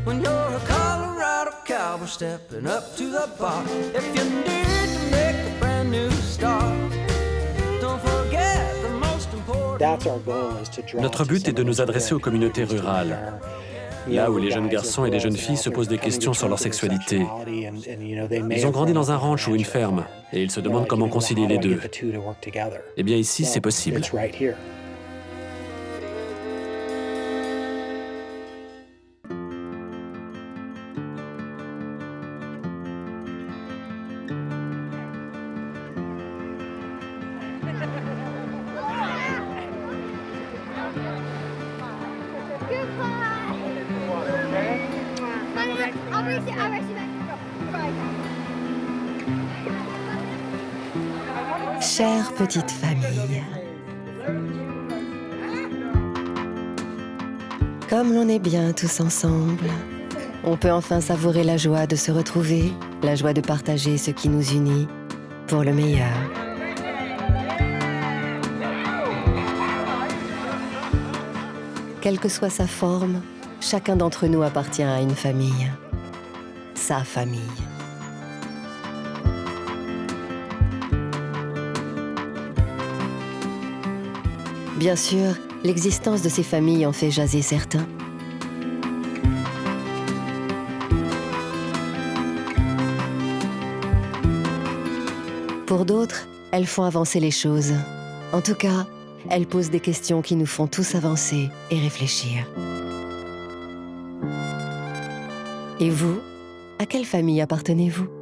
When you're a Colorado cowboy stepping up to the bar. If you need to make a brand new start. Don't forget the most important. Notre but est de nous adresser aux communautés rurales. Là où les jeunes garçons et les jeunes filles se posent des questions sur leur sexualité. Ils ont grandi dans un ranch ou une ferme, et ils se demandent comment concilier les deux. Eh bien ici, c'est possible. Chère petite famille. Comme l'on est bien tous ensemble, on peut enfin savourer la joie de se retrouver, la joie de partager ce qui nous unit pour le meilleur. Quelle que soit sa forme, chacun d'entre nous appartient à une famille, sa famille. Bien sûr, l'existence de ces familles en fait jaser certains. Pour d'autres, elles font avancer les choses. En tout cas, elles posent des questions qui nous font tous avancer et réfléchir. Et vous, à quelle famille appartenez-vous ?